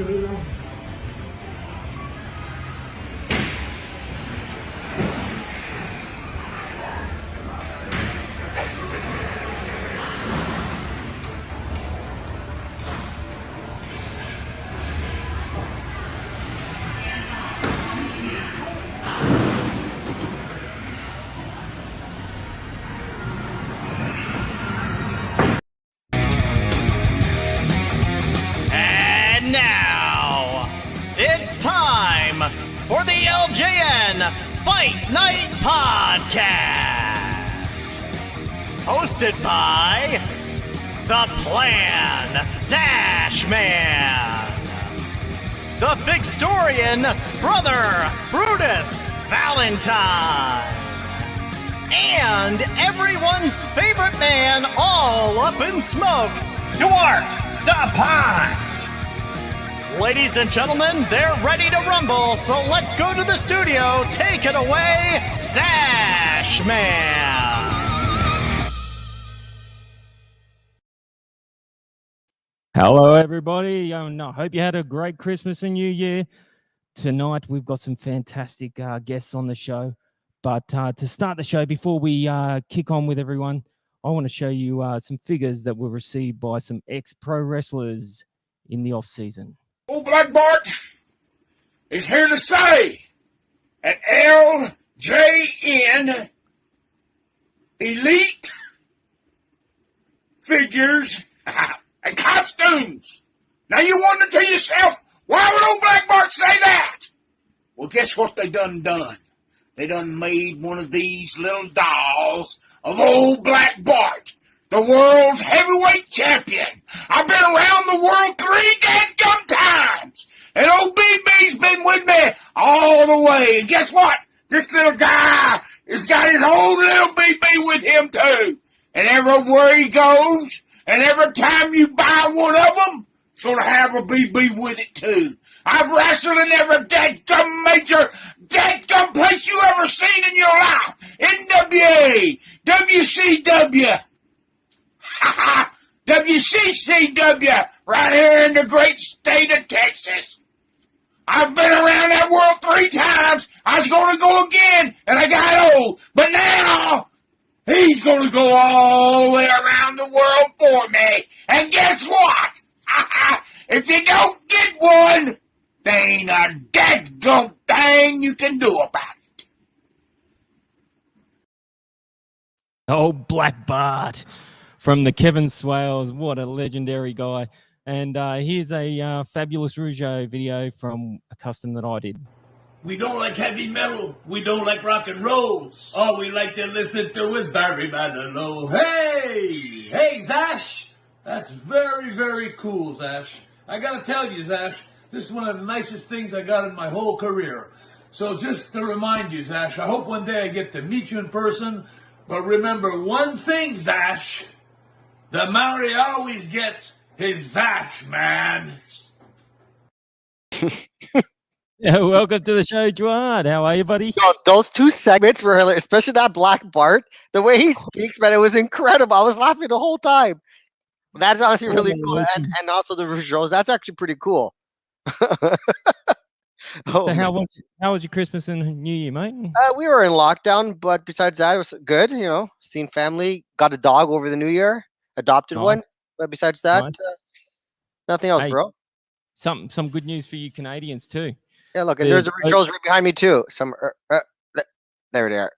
And now, it's time for the LJN Fight Night Podcast. Hosted by The Plan, Zash Man. The Victorian Brother, Brutus Valentine. And everyone's favorite man, all up in smoke, Duarte the Pot. Ladies and gentlemen, they're ready to rumble, so let's go to the studio. Take it away, Zash Man. Hello, everybody. I hope you had a great Christmas and New Year. Tonight, we've got some fantastic guests on the show. But to start the show, before we kick on with everyone, I want to show you some figures that were received by some ex-pro wrestlers in the off-season. Old Black Bart is here to say at LJN Elite Figures and Costumes. Now you wonder to yourself, why would old Black Bart say that? Well, guess what they done? They done made one of these little dolls of old Black Bart, the world's heavyweight champion. I've been around the world 3 dadgum times, and old BB's been with me all the way. And guess what? This little guy has got his own little BB with him too. And everywhere he goes, and every time you buy one of them, it's going to have a BB with it too. I've wrestled in every dadgum major dadgum place you ever seen in your life. NWA, WCW, WCCW, right here in the great state of Texas. I've been around that world 3 times. I was going to go again, and I got old. But now, he's going to go all the way around the world for me. And guess what? If you don't get one, there ain't a dadgum thing you can do about it. Oh, Black Bart from the Kevin Swales. What a legendary guy. And here's a fabulous Rougeau video from a custom that I did. We don't like heavy metal. We don't like rock and roll. All we like to listen to is Barry Manilow. Hey, Zash. That's very, very cool, Zash. I gotta tell you, Zash, this is one of the nicest things I got in my whole career. So just to remind you, Zash, I hope one day I get to meet you in person. But remember one thing, Zash. The Maori always gets his Zash, man. Yeah, welcome to the show, Duarte. How are you, buddy? Yo, those 2 segments were hilarious, especially that Black Bart. The way he speaks, man, it was incredible. I was laughing the whole time. That's honestly really cool. And also the Rougeaus, that's actually pretty cool. So how was your Christmas and New Year, mate? We were in lockdown, but besides that, it was good. You know, seen family, got a dog over the New Year, adopted one. But besides that, nothing else, bro. Some good news for you Canadians too. Yeah, look, and there's the Rougeaus right behind me too. There they are.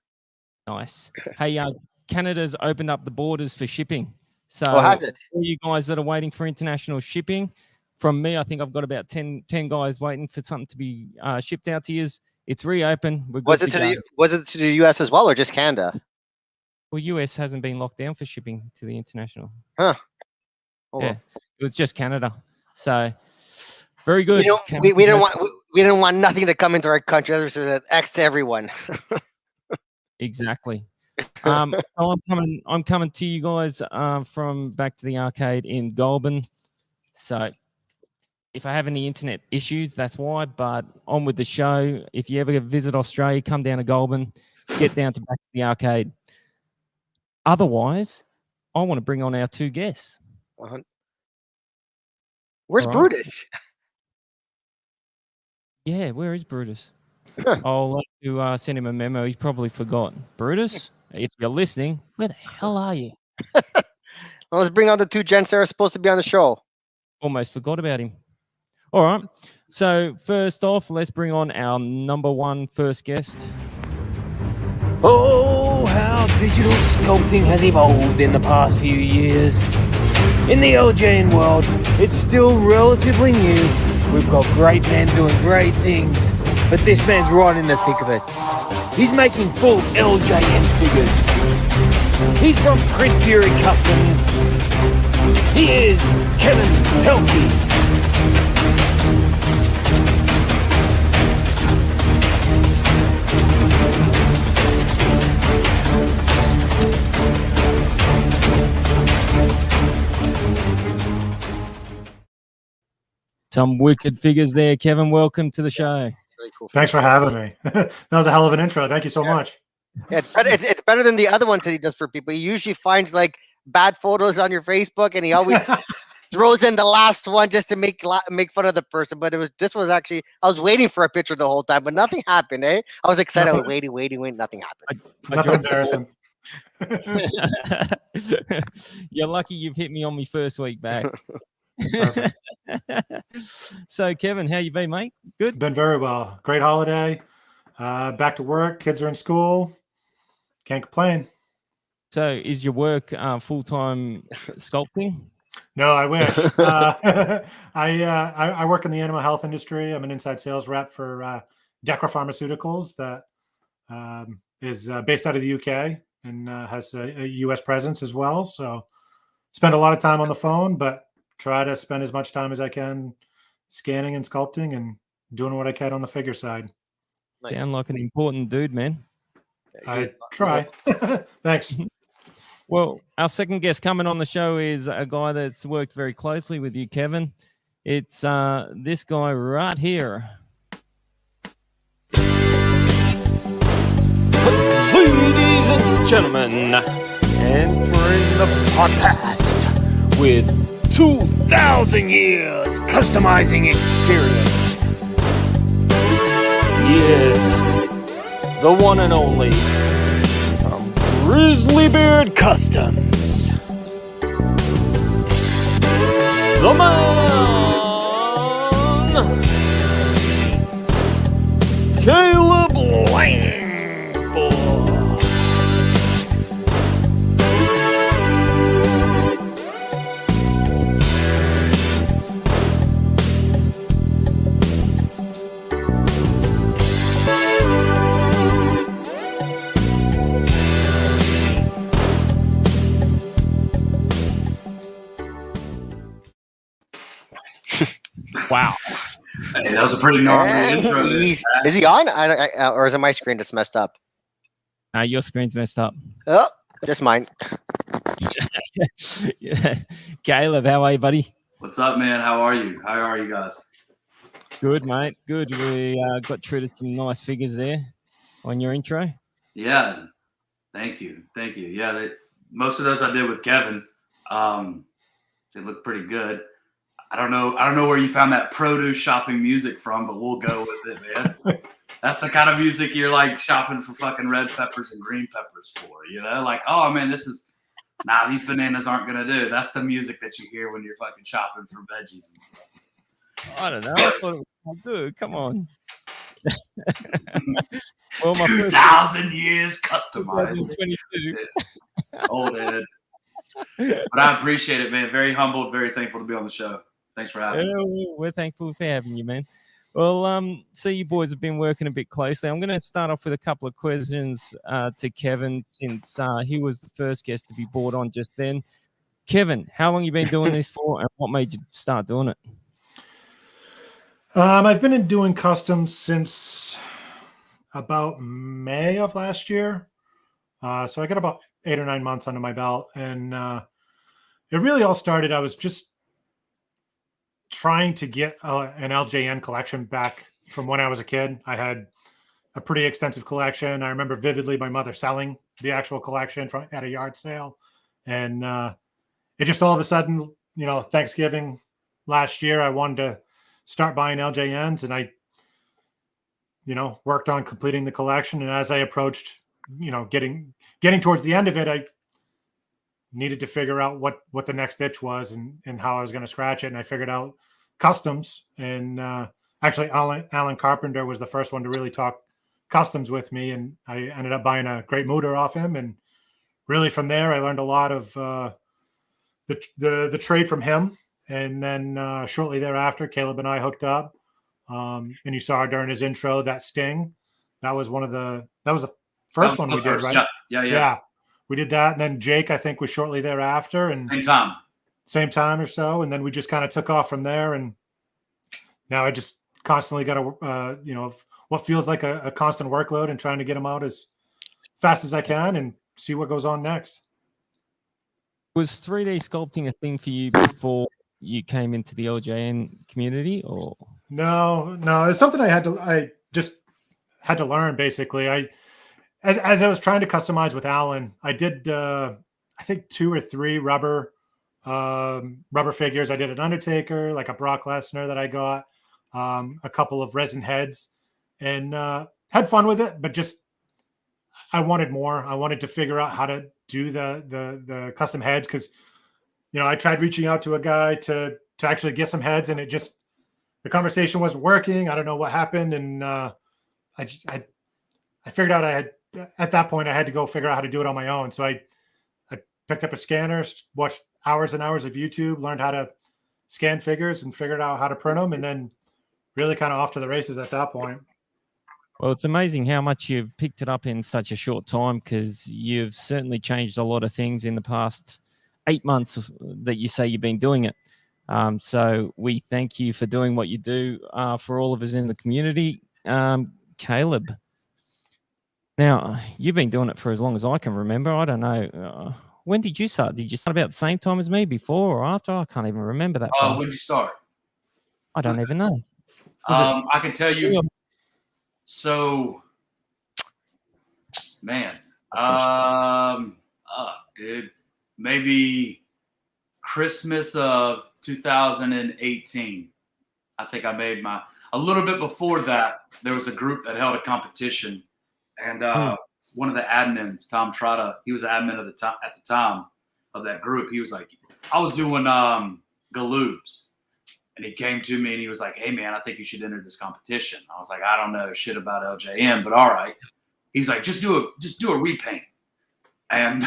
Nice. Hey, Canada's opened up the borders for shipping. So has it? For you guys that are waiting for international shipping, from me, I think I've got about 10 guys waiting for something to be shipped out to you. It's reopened. Was it to the US as well, or just Canada? Well, US hasn't been locked down for shipping to the international. Huh. Yeah, it was just Canada. So very good. You know, we didn't want nothing to come into our country. Others are X to everyone. Exactly. So I'm coming to you guys from back to the arcade in Goulburn. So if I have any internet issues, that's why. But on with the show. If you ever visit Australia, come down to Goulburn, get down to back to the arcade. Otherwise, I want to bring on our 2 guests. Where's Brutus? Yeah, where is Brutus? I'll have to send him a memo. He's probably forgotten. Brutus, if you're listening, where the hell are you? Let's bring on the two gents that are supposed to be on the show. Almost forgot about him. All right. So first off, let's bring on our number one first guest. Oh, how digital sculpting has evolved in the past few years. In the LJN world, it's still relatively new. We've got great men doing great things, but this man's right in the thick of it. He's making full LJN figures. He's from Print Fury Customs. He is Kevin Pelkey. Some wicked figures there. Kevin, welcome to the show. Really cool. Thanks for having me. That was a hell of an intro. Thank you so much. Yeah, it's better than the other ones that he does for people. He usually finds like bad photos on your Facebook, and he always throws in the last one just to make fun of the person. But this was actually, I was waiting for a picture the whole time, but nothing happened. I was excited. I was waiting. Nothing happened. Nothing embarrassing. You're lucky you've hit me on my first week back. So, Kevin, how you been, mate? Good? Been very well. Great holiday. Back to work. Kids are in school. Can't complain. So, is your work full-time sculpting? No, I wish. I work in the animal health industry. I'm an inside sales rep for Decra Pharmaceuticals that is based out of the UK and has a US presence as well. So spend a lot of time on the phone, but try to spend as much time as I can scanning and sculpting and doing what I can on the figure side. Nice. Sound like an important dude, man. I try. Thanks. Well, our second guest coming on the show is a guy that's worked very closely with you, Kevin. It's this guy right here. Ladies and gentlemen, entering the podcast with 2,000 years customizing experience. He is the one and only from Grizzlybeard Customs, the man, Caleb Lankford. Wow. Hey, that was a pretty normal intro. Is he on? Or is it my screen that's messed up? Your screen's messed up. Oh, just mine. Yeah. Caleb, how are you, buddy? What's up, man? How are you? How are you guys? Good, mate. Good. We got treated some nice figures there on your intro. Yeah. Thank you. Yeah, most of those I did with Kevin. They look pretty good. I don't know where you found that produce shopping music from, but we'll go with it, man. That's the kind of music you're like shopping for fucking red peppers and green peppers for, you know? Like, oh man, these bananas aren't gonna do. That's the music that you hear when you're fucking shopping for veggies and stuff. I don't know. I thought it was good. Come on. Well, my 2,000 years customized. 2022. Old head. But I appreciate it, man. Very humbled, very thankful to be on the show. Thanks for having me. We're thankful for having you, man. Well, so you boys have been working a bit closely. I'm going to start off with a couple of questions to Kevin, since he was the first guest to be brought on just then. Kevin, how long you been doing this for, and what made you start doing it? I've been doing customs since about May of last year. So I got about 8 or 9 months under my belt, and it really all started. I was just trying to get an LJN collection back from when I was a kid. I had a pretty extensive collection. I remember vividly my mother selling the actual collection at a yard sale, and it just all of a sudden, Thanksgiving last year, I wanted to start buying LJNs, and I worked on completing the collection. And as I approached, getting towards the end of it, I needed to figure out what the next itch was and how I was going to scratch it. And I figured out customs. And actually, Alan Carpenter was the first one to really talk customs with me. And I ended up buying a great motor off him. And really from there, I learned a lot of the trade from him. And then shortly thereafter, Caleb and I hooked up. And you saw during his intro that Sting. That was the first one we did, right? Yeah. We did that, and then Jake, I think, was shortly thereafter, and same time or so, and then we just kind of took off from there. And now I just constantly got to, what feels like a constant workload, and trying to get them out as fast as I can, and see what goes on next. Was 3D sculpting a thing for you before you came into the LJN community, or no? It's something I just had to learn. Basically, as I was trying to customize with Alan, I did I think 2 or 3 rubber figures. I did an Undertaker, like a Brock Lesnar that I got, a couple of resin heads, and had fun with it. But just I wanted more. I wanted to figure out how to do the custom heads, because I tried reaching out to a guy to actually get some heads, and the conversation wasn't working. I don't know what happened, and I figured out at that point I had to go figure out how to do it on my own. So I picked up a scanner, watched hours and hours of YouTube, learned how to scan figures, and figured out how to print them, and then really kind of off to the races at that point. Well, it's amazing how much you've picked it up in such a short time, because you've certainly changed a lot of things in the past 8 months that you say you've been doing it. So we thank you for doing what you do for all of us in the community. Caleb, now you've been doing it for as long as I can remember. I don't know. When did you start? Did you start about the same time as me, before or after? I can't even remember that. When did you start? I don't even know. I can tell you. So, man, dude, maybe Christmas of 2018. I think I made a little bit before that. There was a group that held a competition, and one of the admins, Tom Trotta, he was the admin at the time of that group. He was like, I was doing galoobs. And he came to me and he was like, hey, man, I think you should enter this competition. I was like, I don't know shit about LJN, but all right. He's like, just do a repaint. And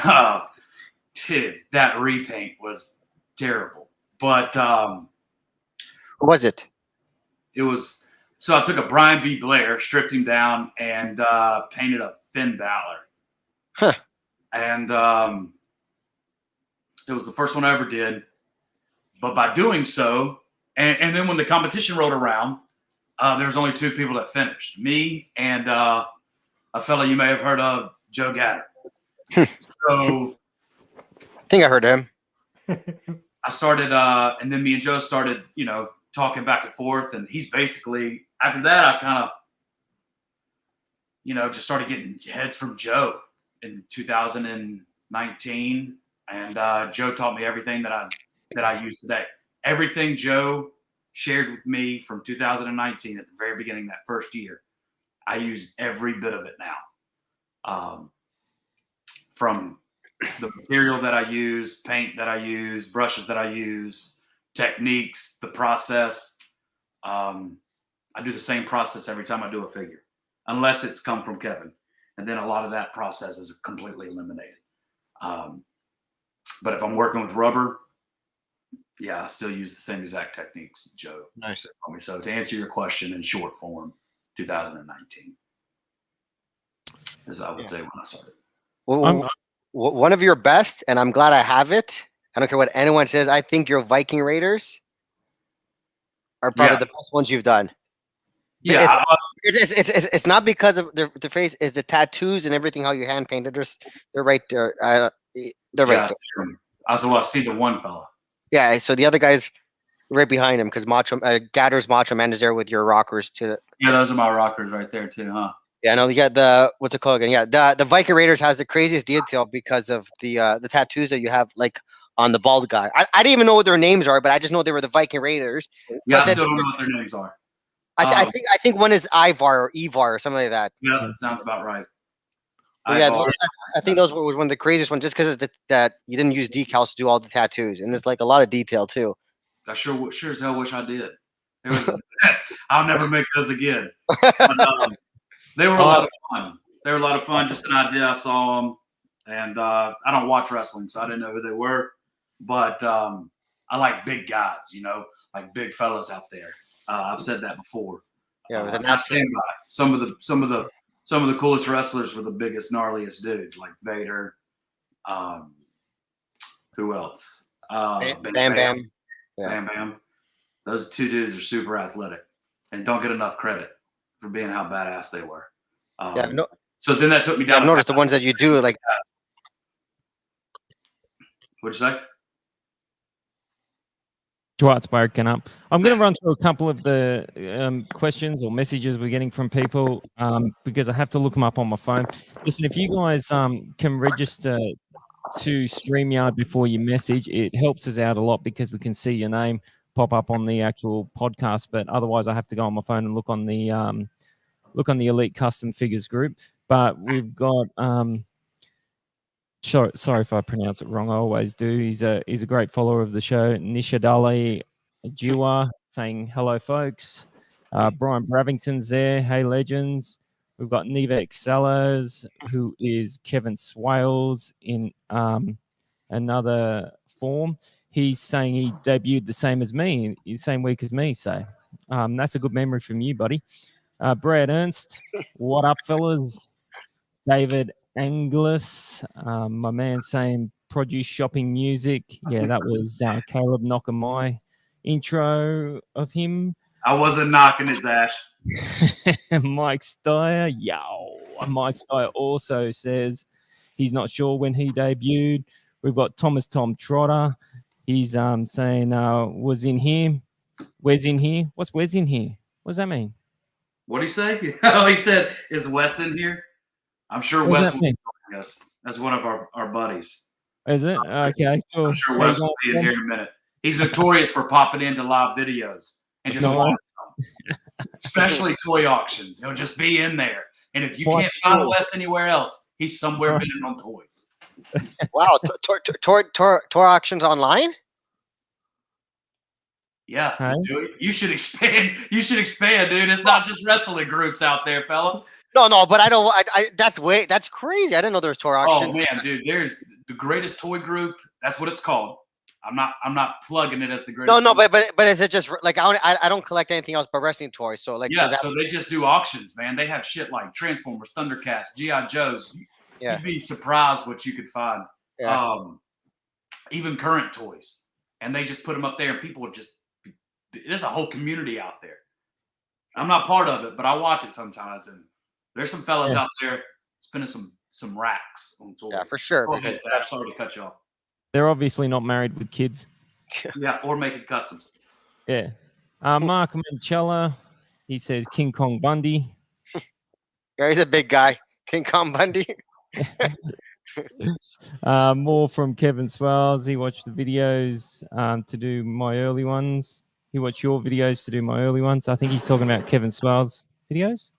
dude, that repaint was terrible. But what was it? It was, so I took a Brian B. Blair, stripped him down, and painted a Finn Balor. Huh. And it was the first one I ever did. But by doing so, and then when the competition rolled around, there was only 2 people that finished. Me and a fellow you may have heard of, Joe Gatter. So I think I heard him. I started, and then me and Joe started, talking back and forth. And he's basically, after that, I kind of, just started getting heads from Joe in 2019. And Joe taught me everything that I use today. Everything Joe shared with me from 2019 at the very beginning, that first year, I use every bit of it now. From the material that I use, paint that I use, brushes that I use, techniques, the process. I do the same process every time I do a figure, unless it's come from Kevin. And then a lot of that process is completely eliminated. But if I'm working with rubber, yeah, I still use the same exact techniques, Joe. Nice. So to answer your question in short form, 2019, as I would say when I started. Well, one of your best, and I'm glad I have it. I don't care what anyone says. I think your Viking Raiders are probably the best ones you've done. Yeah, it's not because of the face, it's the tattoos and everything, how you hand painted. They're right there. They're right there. I see the one fella. Yeah, so the other guy's right behind him, because Gatter's Macho Man is there with your rockers too. Yeah, those are my rockers right there too, huh? Yeah, I know. You got what's it called again? Yeah, the Viking Raiders has the craziest detail because of the tattoos that you have, like on the bald guy. I didn't even know what their names are, but I just know they were the Viking Raiders. Yeah, I still don't know what their names are. I think one is Ivar or Evar or something like that. Yeah, sounds about right. But yeah, I think those were one of the craziest ones, just because that you didn't use decals to do all the tattoos, and it's like a lot of detail too. I sure as hell wish I did. I'll never make those again. But, they were a lot of fun. They were a lot of fun. Just an idea. I saw them, and I don't watch wrestling, so I didn't know who they were. But I like big guys, like big fellas out there. I've said that before. Yeah, I stand by some of the coolest wrestlers were the biggest, gnarliest dude, like Vader. Who else? Bam Bam. Yeah. Bam Bam. Those two dudes are super athletic and don't get enough credit for being how badass they were. So then that took me down. I've noticed the ones that you do, like. What'd you say? Dwight's broken up. I'm going to run through a couple of the questions or messages we're getting from people because I have to look them up on my phone. Listen, if you guys can register to StreamYard before you message, it helps us out a lot because we can see your name pop up on the actual podcast. But otherwise, I have to go on my phone and look on the Elite Custom Figures group. But we've got sorry if I pronounce it wrong. I always do. He's a great follower of the show. Nishadale Jiwa saying hello, folks. Brian Bravington's there. Hey, legends. We've got Neva Excellas, who is Kevin Swales in another form. He's saying he debuted the same as me, the same week as me. So that's a good memory from you, buddy. Brad Ernst, what up, fellas? David Anglis, my man saying produce shopping music. Yeah, that was Caleb knocking my intro of him. I wasn't knocking his ass. Mike Steyer, Mike Steyer also says he's not sure when he debuted. We've got Thomas Tom Trotter. He's saying was in here. Where's in here? What's where's in here? What does that mean? What did he say? Oh, he said, is Wes in here? I'm sure Wes will be joining us. That's one of our buddies. Is it? Okay, cool. I'm sure Wes will be in here in a minute. He's notorious for popping into live videos and just watching them. Especially toy auctions. He'll just be in there. And if you can't find Wes anywhere else, he's somewhere bidding on toys. Wow, toy auctions online? Yeah, dude. You should expand. You should expand, dude. It's not just wrestling groups out there, fella. No, but I don't. That's crazy. I didn't know there was toy auctions. Oh man, dude, there's the greatest toy group. That's what it's called. I'm not plugging it as the greatest. No, but is it just like I don't collect anything else but wrestling toys? So like so they just do auctions, man. They have shit like Transformers, Thundercats, GI Joes. Yeah. You'd be surprised what you could find. Yeah. Even current toys, and they just put them up there, and people would just. There's a whole community out there. I'm not part of it, but I watch it sometimes, and there's some fellas out there spending some racks on toys. Yeah, for sure. I'm sorry to cut you off. They're obviously not married with kids. Yeah, or making customs. Yeah. Mark Manchella, he says King Kong Bundy. Yeah, he's a big guy. King Kong Bundy. More from Kevin Swales. He watched the videos to do my early ones. He watched your videos to do my early ones. I think he's talking about Kevin Swales' videos.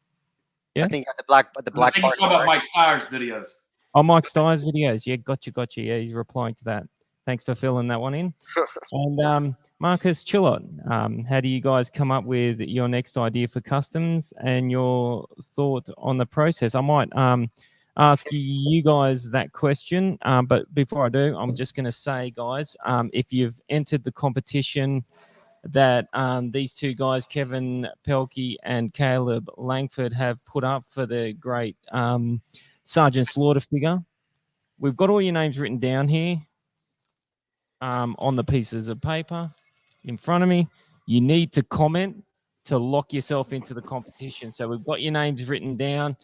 Yeah, I think the black. I think he's talking about Mike Steyer's videos. Oh, Mike Steyer's videos. Yeah, gotcha. Yeah, he's replying to that. Thanks for filling that one in. And Marcus Chillot, how do you guys come up with your next idea for customs and your thought on the process? I might ask you guys that question, but before I do, I'm just going to say, guys, if you've entered the competition that these two guys, Kevin Pelkey and Caleb Lankford, have put up for the great Sergeant Slaughter figure, we've got all your names written down here on the pieces of paper in front of me. You need to comment to lock yourself into the competition. So we've got your names written down.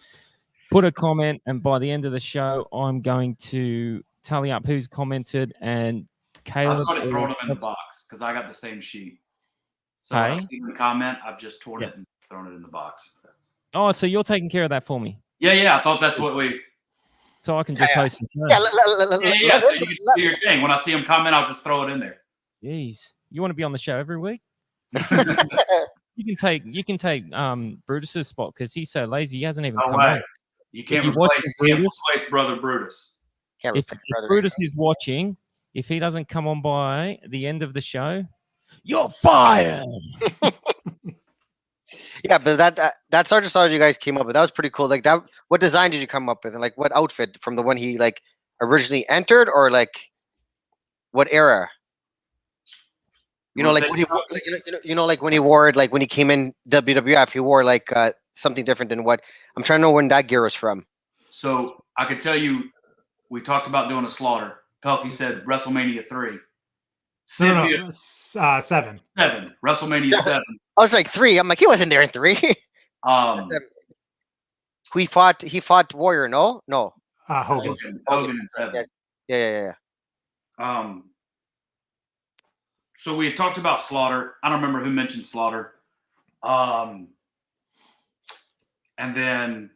Put a comment, and by the end of the show, I'm going to tally up who's commented. And Caleb, I started throwing them in the box because I got the same sheet. So when I see the comment, I've just torn it and thrown it in the box. Oh, so you're taking care of that for me? Yeah. I thought that's what we. So I can just host the show. Yeah. So you can do your thing. When I see them comment, I'll just throw it in there. Jeez, you want to be on the show every week? You can take Brutus's spot because he's so lazy. He hasn't even No come way. on. You can't you watch replace brother Brutus. Can't If, replace if brother. Brutus is watching, if he doesn't come on by the end of the show, you're fired. Yeah, but that Sergeant Soldier you guys came up with, that was pretty cool. Like that, what design did you come up with, and like what outfit from the one he like originally entered, or like what era? You know, like when he like, like when he wore it, like when he came in WWF, he wore like something different than what I'm trying to know when that gear was from. So I could tell you, we talked about doing a slaughter. Pelkey said WrestleMania 3. No, 7. 7. WrestleMania 7. I was like 3. I'm like, he wasn't there in 3. He fought Warrior, no? Hogan. Hogan in 7. Yeah. So we had talked about Slaughter. I don't remember who mentioned Slaughter. And then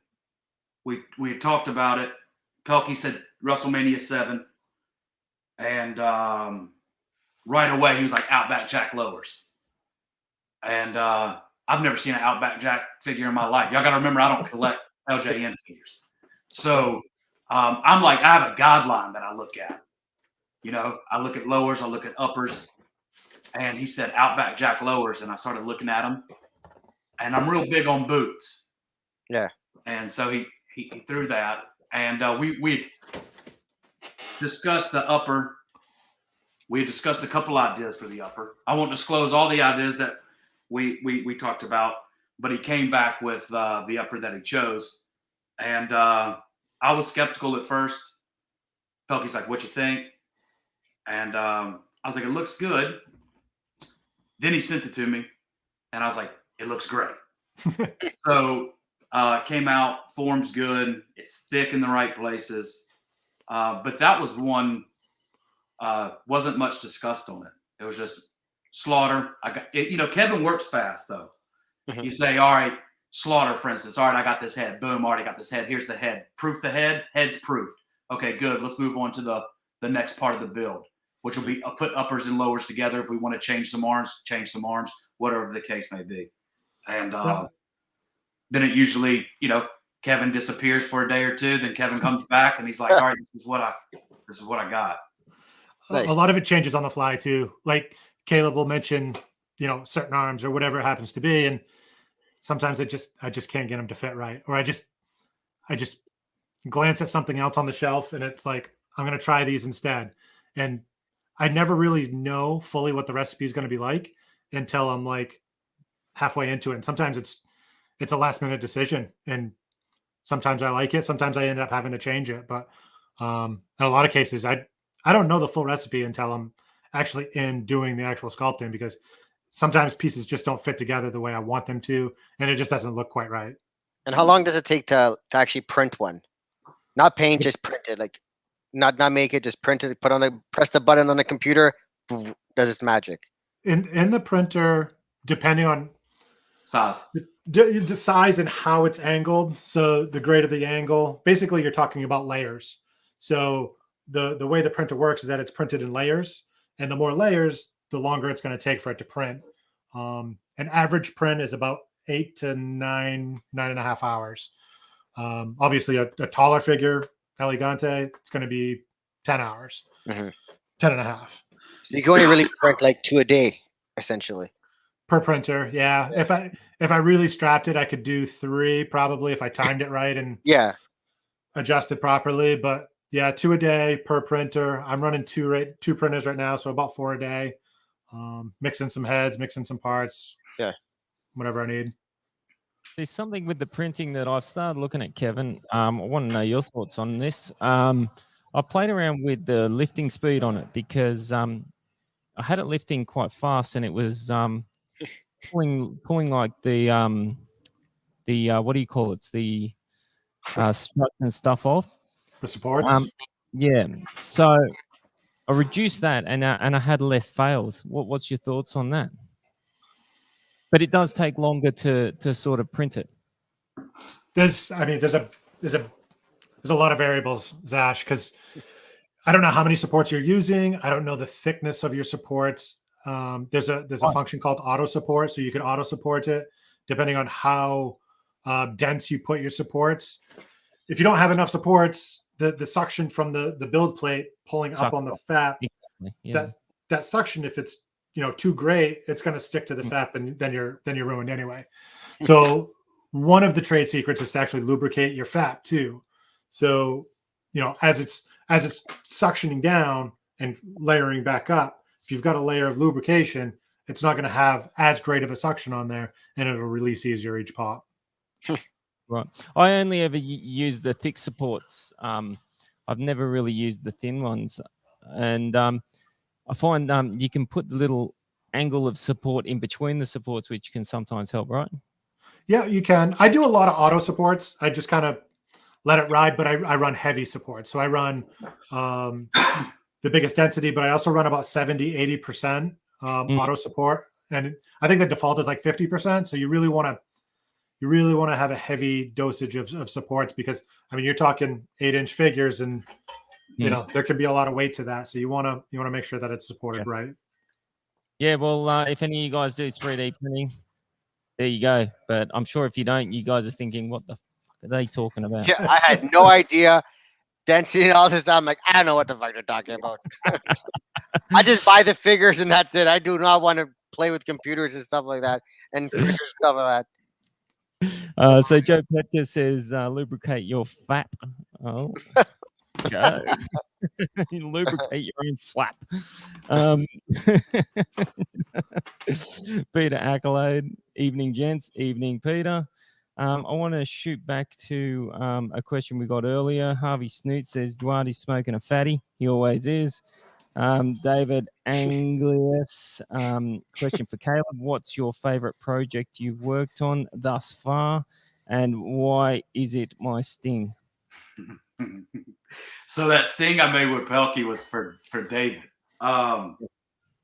we had talked about it. Pelkey said WrestleMania 7. And right away he was like Outback Jack lowers. And I've never seen an Outback Jack figure in my life. Y'all got to remember, I don't collect LJN figures. So I'm like, I have a guideline that I look at. You know, I look at lowers, I look at uppers. And he said Outback Jack lowers, and I started looking at them. And I'm real big on boots. Yeah. And so he threw that. And we discussed the upper. We had discussed a couple ideas for the upper. I won't disclose all the ideas that we talked about, but he came back with the upper that he chose. And I was skeptical at first. Pelkey's like, what you think? And I was like, it looks good. Then he sent it to me, and I was like, it looks great. So came out, form's good. It's thick in the right places. But that was one, wasn't much discussed on it. It was just Slaughter. I got it, you know, Kevin works fast, though. Mhm. You say, all right, Slaughter, for instance. All right, I got this head. Boom, already got this head. Here's the head. Proof the head. Head's proofed. Okay, good. Let's move on to the next part of the build, which will be put uppers and lowers together. If we want to change some arms, whatever the case may be. And then it usually, you know, Kevin disappears for a day or two. Then Kevin comes back and he's like, all right, this is what I got. Nice. A lot of it changes on the fly too. Like Caleb will mention, you know, certain arms or whatever it happens to be. And sometimes I just can't get them to fit right. Or I just glance at something else on the shelf and it's like, I'm going to try these instead. And I never really know fully what the recipe is going to be like until I'm like halfway into it. And sometimes it's a last minute decision. And sometimes I like it. Sometimes I end up having to change it. But in a lot of cases, I don't know the full recipe until I'm actually in doing the actual sculpting, because sometimes pieces just don't fit together the way I want them to. And it just doesn't look quite right. And how long does it take to actually print one? Not paint, just print it. Like not make it, just print it, press the button on the computer, does its magic. In the printer, depending on Size. the size and how it's angled. So the greater the angle, basically you're talking about layers. So the way the printer works is that it's printed in layers, and the more layers, the longer it's going to take for it to print. An average print is about 8 to 9.5 hours. Obviously a taller figure, Elegante, it's going to be 10 hours, 10 and a half. You can only really print like 2 a day, essentially. Per printer, yeah. If I really strapped it, I could do 3 probably if I timed it right and adjusted properly. But yeah, 2 a day per printer. I'm running two printers right now, so about 4 a day. Mixing some heads, mixing some parts. Yeah, whatever I need. There's something with the printing that I've started looking at, Kevin. I want to know your thoughts on this. I played around with the lifting speed on it because I had it lifting quite fast, and it was pulling like the what do you call it? It's the struts and stuff off. The supports. Yeah. So I reduced that, and I had less fails. What's your thoughts on that? But it does take longer to sort of print it. There's a lot of variables, Zash, because I don't know how many supports you're using. I don't know the thickness of your supports. There's a function called auto support, so you can auto support it depending on how dense you put your supports. If you don't have enough supports, the suction from the build plate pulling up on the fat, exactly. Yeah. that suction, if it's too great, it's going to stick to the fat, and then you're ruined anyway. So one of the trade secrets is to actually lubricate your fat too. So as it's suctioning down and layering back up, if you've got a layer of lubrication, it's not going to have as great of a suction on there, and it'll release easier each pop. Right. I only ever use the thick supports. I've never really used the thin ones, and I find you can put the little angle of support in between the supports, which can sometimes help, right? Yeah, you can. I do a lot of auto supports. I just kind of let it ride, but I run heavy support. So I run the biggest density, but I also run about 70-80% auto support, and I think the default is like 50%. So you really want to have a heavy dosage of supports, because you're talking 8-inch figures, and there can be a lot of weight to that. So you want to make sure that it's supported right. Yeah. Well, if any of you guys do 3D printing, there you go. But I'm sure if you don't, you guys are thinking, what the fuck are they talking about? Yeah, I had no idea. Density and all this. I'm like, I don't know what the fuck they're talking about. I just buy the figures and that's it. I do not want to play with computers and stuff like that, and stuff like that. So Joe Petka says, lubricate your fat. Oh, Joe. You lubricate your own flap. Peter Accolade. Evening, gents. Evening, Peter. I want to shoot back to a question we got earlier. Harvey Snoot says, Duarte's smoking a fatty. He always is. David Anglius, question for Caleb. What's your favorite project you've worked on thus far, and why is it my sting? So that sting I made with Pelkey was for David. That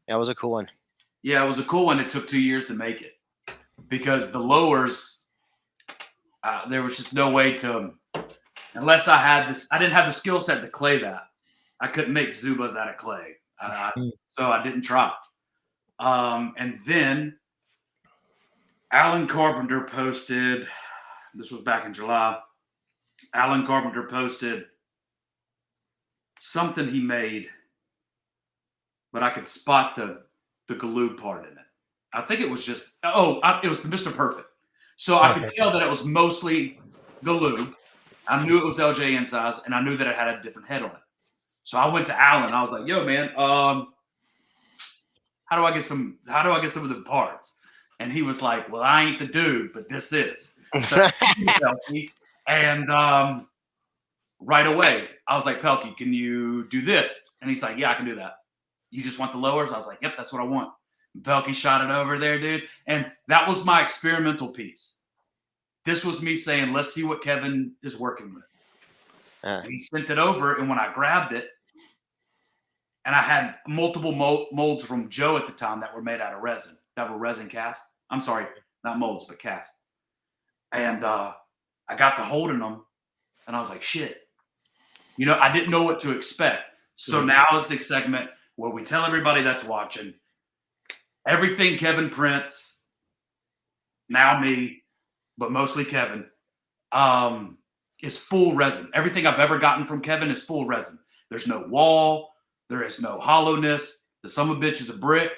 was a cool one. Yeah, it was a cool one. It took 2 years to make it because the lowers, there was just no way to, unless I had this, I didn't have the skill set to clay that. I couldn't make Zubas out of clay. So I didn't try. And then Alan Carpenter posted, this was back in July, Alan Carpenter posted something he made, but I could spot the glue part in it. I think it was just, it was Mr. Perfect. So I could tell that it was mostly glue. I knew it was LJN size, and I knew that it had a different head on it. So I went to Alan. I was like, "Yo, man, how do I get some of the parts?" And he was like, "Well, I ain't the dude, but this is." So and right away, I was like, "Pelkey, can you do this?" And he's like, "Yeah, I can do that. You just want the lowers?" I was like, "Yep, that's what I want." And Pelkey shot it over there, dude. And that was my experimental piece. This was me saying, "Let's see what Kevin is working with." And he sent it over, and when I grabbed it, and I had multiple molds from Joe at the time that were made out of resin, that were resin cast. I'm sorry, not molds, but cast. And I got to holding them, and I was like, shit. I didn't know what to expect. So now is the segment where we tell everybody that's watching, everything Kevin prints, now me, but mostly Kevin, is full resin. Everything I've ever gotten from Kevin is full resin. There's no wall. There is no hollowness. The son of a bitch is a brick.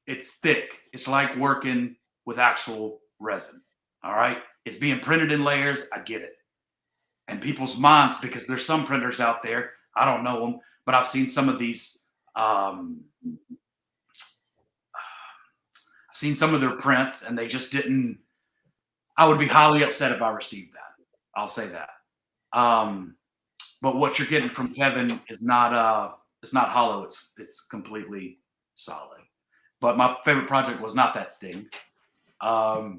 It's thick. It's like working with actual resin. All right. It's being printed in layers. I get it. And people's minds, because there's some printers out there, I don't know them, but I've seen some of these, I've seen some of their prints, and they just didn't, I would be highly upset if I received that. I'll say that. But what you're getting from Kevin is not it's not hollow. It's completely solid. But my favorite project was not that sting. Long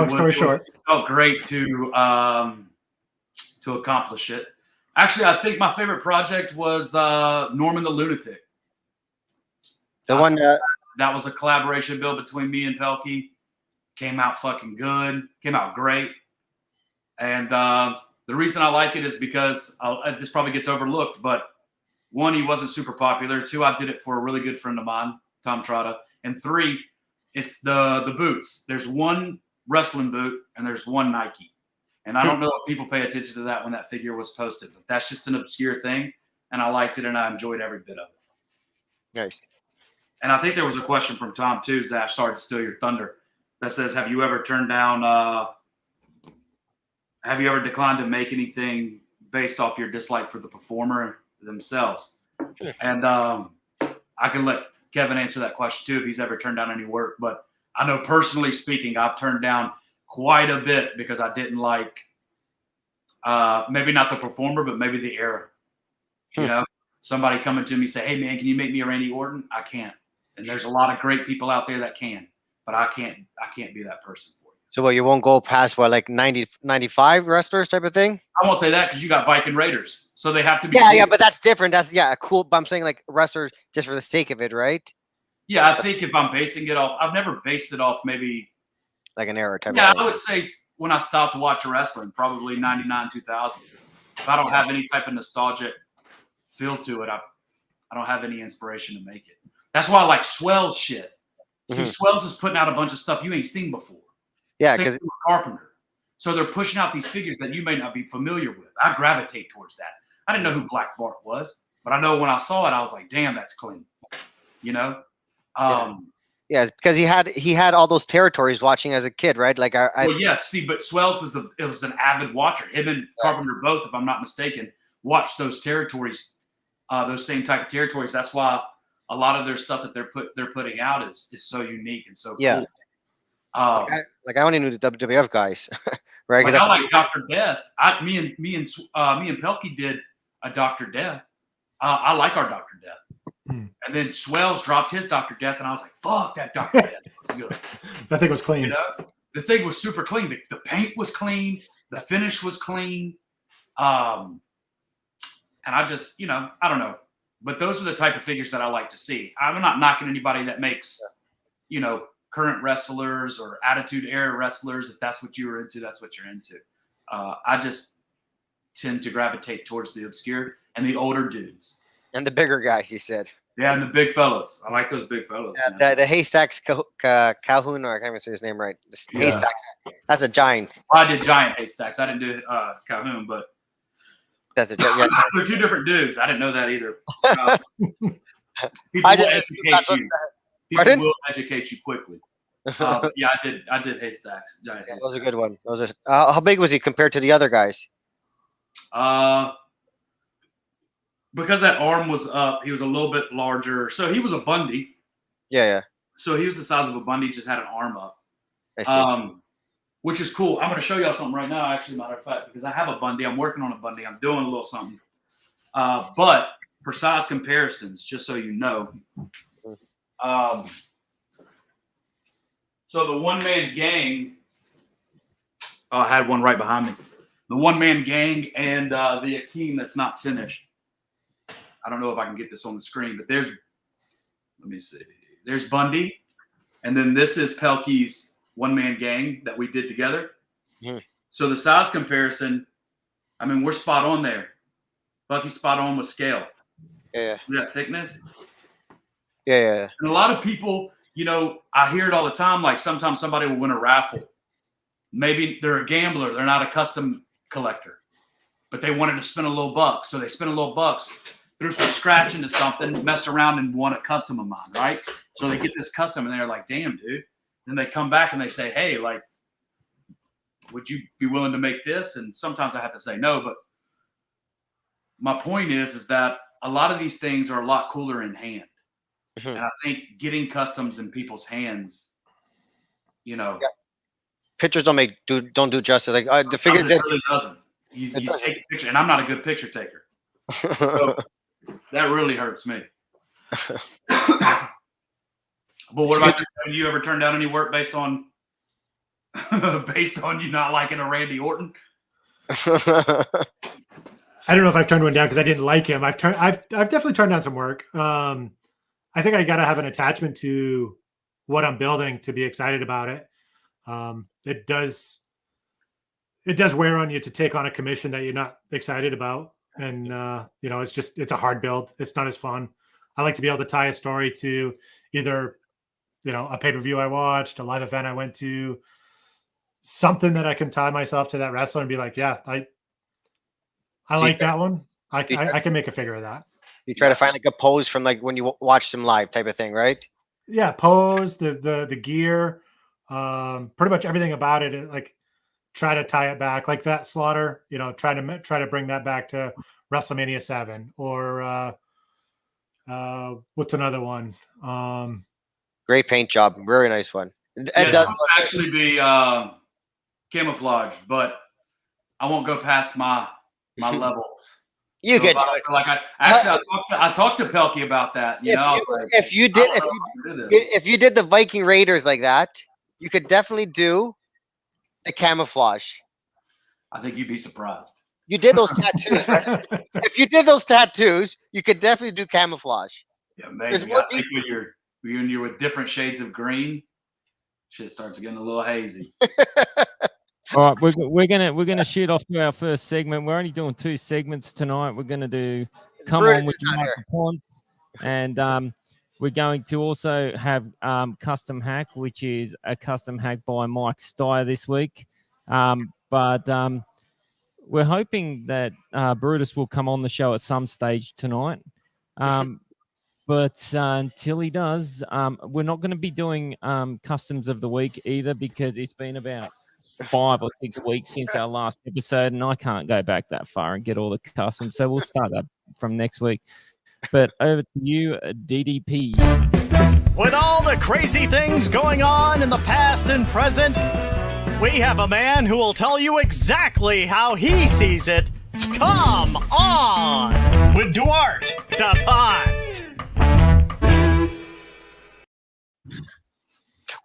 story short, it felt great to accomplish it. Actually, I think my favorite project was Norman the Lunatic. The one that was a collaboration build between me and Pelkey. Came out fucking good. Came out great. And the reason I like it is because this probably gets overlooked, but 1, he wasn't super popular. 2, I did it for a really good friend of mine, Tom Trotta. And 3, it's the boots. There's one wrestling boot and there's one Nike. And I don't know if people pay attention to that when that figure was posted, but that's just an obscure thing. And I liked it and I enjoyed every bit of it. Nice. And I think there was a question from Tom too, Zach, sorry to steal your thunder, that says, have you ever declined to make anything based off your dislike for the performer themselves? And I can let Kevin answer that question too if he's ever turned down any work. But I know personally speaking, I've turned down quite a bit because I didn't like maybe not the performer, but maybe the era. You know, somebody coming to me say, hey man, can you make me a Randy Orton? I can't. And there's a lot of great people out there that can, but I can't be that person for you. So what, you won't go past what, like 90, 95 wrestlers type of thing? I won't say that because you got Viking Raiders. So they have to be Yeah, cool. yeah, but that's different. That's cool. But I'm saying like wrestlers just for the sake of it, right? Yeah, I think if I'm basing it off, I've never based it off maybe Like an era type yeah, of I would say when I stopped watching wrestling, probably 99, 2000. If I don't have any type of nostalgic feel to it, I don't have any inspiration to make it. That's why I like Swell's shit. See, Swell's is putting out a bunch of stuff you ain't seen before. Yeah, Same because thing with Carpenter. So they're pushing out these figures that you may not be familiar with. I gravitate towards that. I didn't know who Black Bart was, but I know when I saw it, I was like, damn, that's clean. You know? yeah, it's because he had all those territories watching as a kid, right? Like well, yeah. See, but Swells was an avid watcher. Him and Carpenter both, if I'm not mistaken, watched those territories, those same type of territories. That's why a lot of their stuff that they're putting out is so unique and so cool. I only knew the WWF guys, right? Like I like Dr. Death. Me and Pelkey did a Dr. Death. I like our Dr. Death. And then Swells dropped his Dr. Death, and I was like, fuck, that Dr. Death was good. That thing was clean. You know? The thing was super clean. The paint was clean. The finish was clean. And I just, I don't know. But those are the type of figures that I like to see. I'm not knocking anybody that makes, current wrestlers or attitude era wrestlers. If that's what you were into, that's what you're into. I just tend to gravitate towards the obscure and the older dudes. And the bigger guys, you said. Yeah, and the big fellas. I like those big fellas. Yeah, the Haystacks Calhoun, or I can't even say his name right. Haystacks. That's a giant. Well, I did giant Haystacks. I didn't do Calhoun, but that's a giant. Yeah. They're two different dudes. I didn't know that eiteither. People will educate you quickly. Yeah, I did Haystacks. Giant Haystacks. That was a good one. How big was he compared to the other guys? Because that arm was up, he was a little bit larger. So he was a Bundy. Yeah. So he was the size of a Bundy, just had an arm up. I see. Which is cool. I'm going to show y'all something right now, actually, matter of fact, because I have a Bundy. I'm working on a Bundy. I'm doing a little something. But for size comparisons, just so you know, so the one-man gang, I had one right behind me. The one-man gang and the Akeem that's not finished. I don't know if I can get this on the screen, but let me see. There's Bundy, and then this is Pelkey's one-man gang that we did together. So the size comparison, I mean, we're spot on there. Bucky's spot on with scale. Yeah. See that thickness? Yeah. And a lot of people, I hear it all the time, like sometimes somebody will win a raffle. Maybe they're a gambler. They're not a custom collector, but they wanted to spend a little buck. So they spend a little bucks. Threw some scratch into something, mess around and want a custom of mine, right? So they get this custom and they're like, damn, dude. Then they come back and they say, hey, like, would you be willing to make this? And sometimes I have to say no, but my point is that a lot of these things are a lot cooler in hand. And I think getting customs in people's hands, Pictures don't do justice. Like the figure really doesn't. You take a picture, and I'm not a good picture taker. So, that really hurts me. But what about you? Have you ever turned down any work based on you not liking a Randy Orton? I don't know if I've turned one down because I didn't like him. I've definitely turned down some work. I think I got to have an attachment to what I'm building to be excited about it. It does wear on you to take on a commission that you're not excited about. and it's a hard build. It's not as fun. I like to be able to tie a story to either a pay-per-view I watched, a live event I went to, something that I can tie myself to that wrestler and be like, yeah, I like that one. I can make a figure of that. You try to find like a pose from like when you watched them live type of thing, right? Yeah, pose, the gear, pretty much everything about it. Like try to tie it back like that Slaughter. Try to bring that back to WrestleMania 7 or what's another one? Great paint job, very nice one. It does actually be camouflage, but I won't go past my levels. You could like I talked to Pelkey about that. If you did the Viking Raiders like that, you could definitely do the camouflage. I think you'd be surprised. You did those tattoos, right? If you did those tattoos, you could definitely do camouflage. Yeah, maybe. I think when you're with different shades of green, shit starts getting a little hazy. All right, we're gonna shoot off to our first segment. We're only doing 2 segments tonight. We're gonna do Come On with Michael Pond, and we're going to also have Custom Hack, which is a custom hack by Mike Steyer this week. But we're hoping that Brutus will come on the show at some stage tonight. But until he does, we're not going to be doing Customs of the Week either, because it's been about 5 or 6 weeks since our last episode, and I can't go back that far and get all the customs. So we'll start that from next week. But over to you, DDP. With all the crazy things going on in the past and present, we have a man who will tell you exactly how he sees it. Come on! With Duarte, the Pond.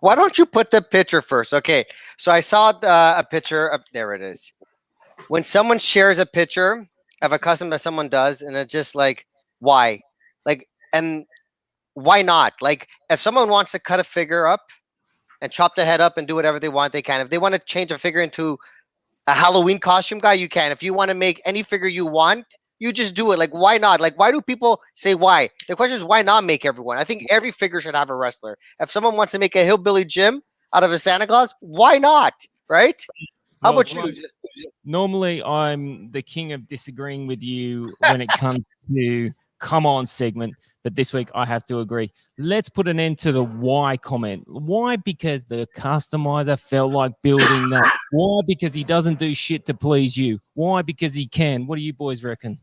Why don't you put the picture first? Okay, so I saw a picture of, there it is. When someone shares a picture of a custom that someone does, and it's just like, why? Like, and why not? Like, if someone wants to cut a figure up and chop the head up and do whatever they want, they can. If they want to change a figure into a Halloween costume guy, you can. If you want to make any figure you want, you just do it. Like, why not? Like, why do people say why? The question is, why not make everyone? I think every figure should have a wrestler. If someone wants to make a Hillbilly Jim out of a Santa Claus, why not? Right? How about you? Normally, I'm the king of disagreeing with you when it comes to come on segment, but this week I have to agree. Let's put an end to the why comment. Why? Because the customizer felt like building that. Why? Because he doesn't do shit to please you. Why? Because he can. What do you boys reckon?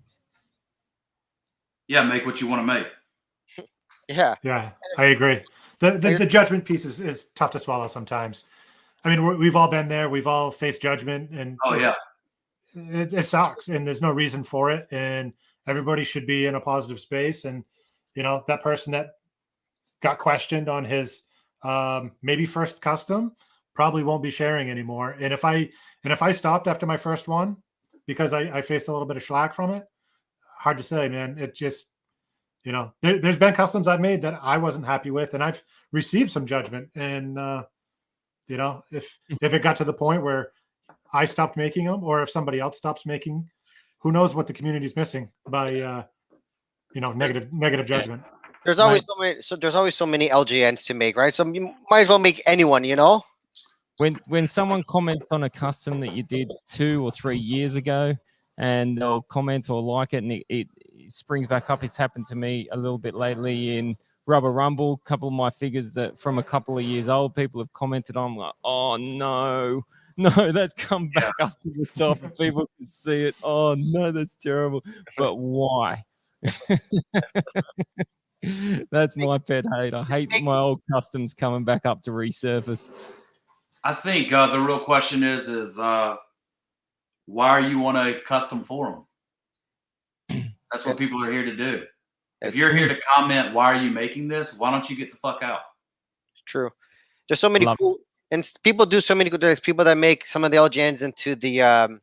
Yeah, make what you want to make. Yeah, I agree. The judgment piece is tough to swallow sometimes. I mean, we've all been there. We've all faced judgment, and it sucks, and there's no reason for it. And everybody should be in a positive space. And that person that got questioned on his maybe first custom probably won't be sharing anymore. And if I stopped after my first one because I faced a little bit of slack from it, hard to say, man. It just, there's been customs I've made that I wasn't happy with, and I've received some judgment. And, if it got to the point where I stopped making them, or if somebody else stops making, who knows what the community's missing by, negative judgment. There's always there's always so many LJNs to make, right? So you might as well make anyone, When someone comments on a custom that you did 2 or 3 years ago, and they'll comment or like it, and it springs back up. It's happened to me a little bit lately in Rubber Rumble. A couple of my figures that from a couple of years old, people have commented on. I'm like, oh no, that's come back up to the top, and people can see it. Oh no, that's terrible. But why? That's my pet hate. I hate my old customs coming back up to resurface. I think the real question is why are you on a custom forum? That's what people are here to do. If you're here to comment, why are you making this? Why don't you get the fuck out? True. There's so many cool, and people do so many good. There's people that make some of the LJNs into the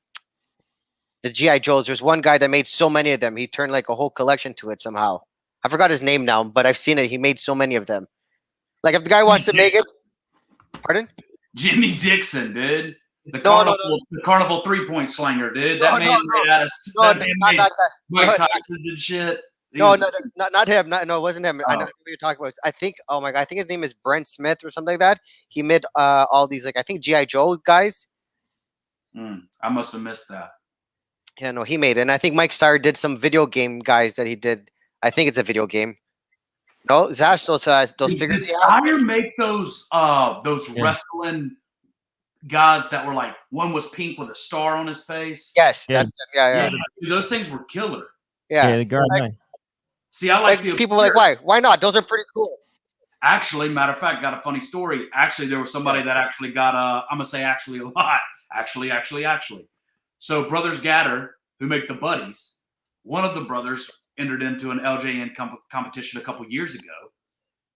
GI Joes. There's one guy that made so many of them. He turned like a whole collection to it somehow. I forgot his name now, but I've seen it. He made so many of them. Like if the guy wants to make it, pardon? Jimmy Dixon, dude. The No, carnival, the carnival 3-point slinger, dude. That No, man no, made out of No, that man not made that. Mike No, Tyson's and shit. He no, was- no, not him. No, it wasn't him. I know Oh. who you're talking about. I think. Oh my god, I think his name is Brent Smith or something like that. He made all these like I think GI Joe guys. I must have missed that. Yeah, no, he made it. And I think Mike Steyer did some video game guys that he did. I think it's a video game. No, Zash, those figures. Did he had? Sire make those wrestling guys that were like one was pink with a star on his face? Yes, Yeah. that's them. Yeah. Dude, those things were killer. Yeah, the great Like, name. See, I like like the people are like, obscure- why not? Those are pretty cool. Actually, matter of fact, got a funny story. Actually, there was somebody that actually got I'm gonna say actually a lot. Actually. So Brothers Gatter, who make the buddies, one of the brothers entered into an LJN competition a couple years ago,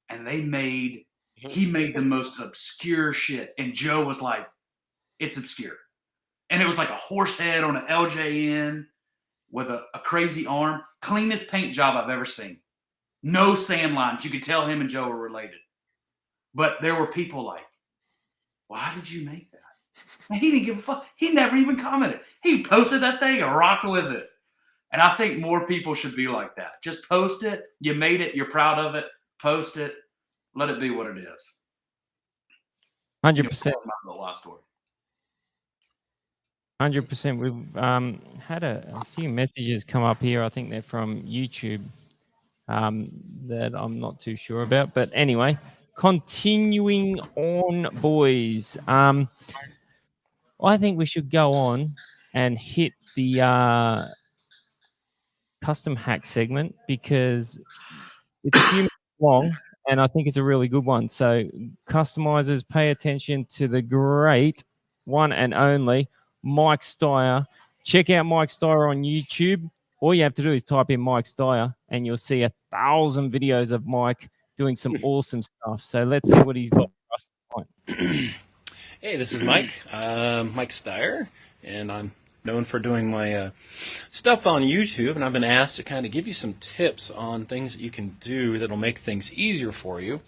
and he made the most obscure shit. And Joe was like, it's obscure. And it was like a horse head on an LJN with a crazy arm. Cleanest paint job I've ever seen. No sand lines. You could tell him and Joe were related. But there were people like, why did you make that? And he didn't give a fuck. He never even commented. He posted that thing and rocked with it. And I think more people should be like that. Just post it. You made it. You're proud of it. Post it. Let it be what it is. 100%. My little life story. 100%. We've had a few messages come up here. I think they're from YouTube that I'm not too sure about. But anyway, continuing on, boys. I think we should go on and hit the custom hack segment because it's a few minutes long and I think it's a really good one. So customizers, pay attention to the great one and only Mike Steyer. Check out Mike Steyer on YouTube. All you have to do is type in Mike Steyer and you'll see 1,000 videos of Mike doing some awesome stuff. So let's see what he's got for us tonight. Hey, this is Mike, Mike Steyer, and I'm known for doing my stuff on YouTube, and I've been asked to kind of give you some tips on things that you can do that'll make things easier for you.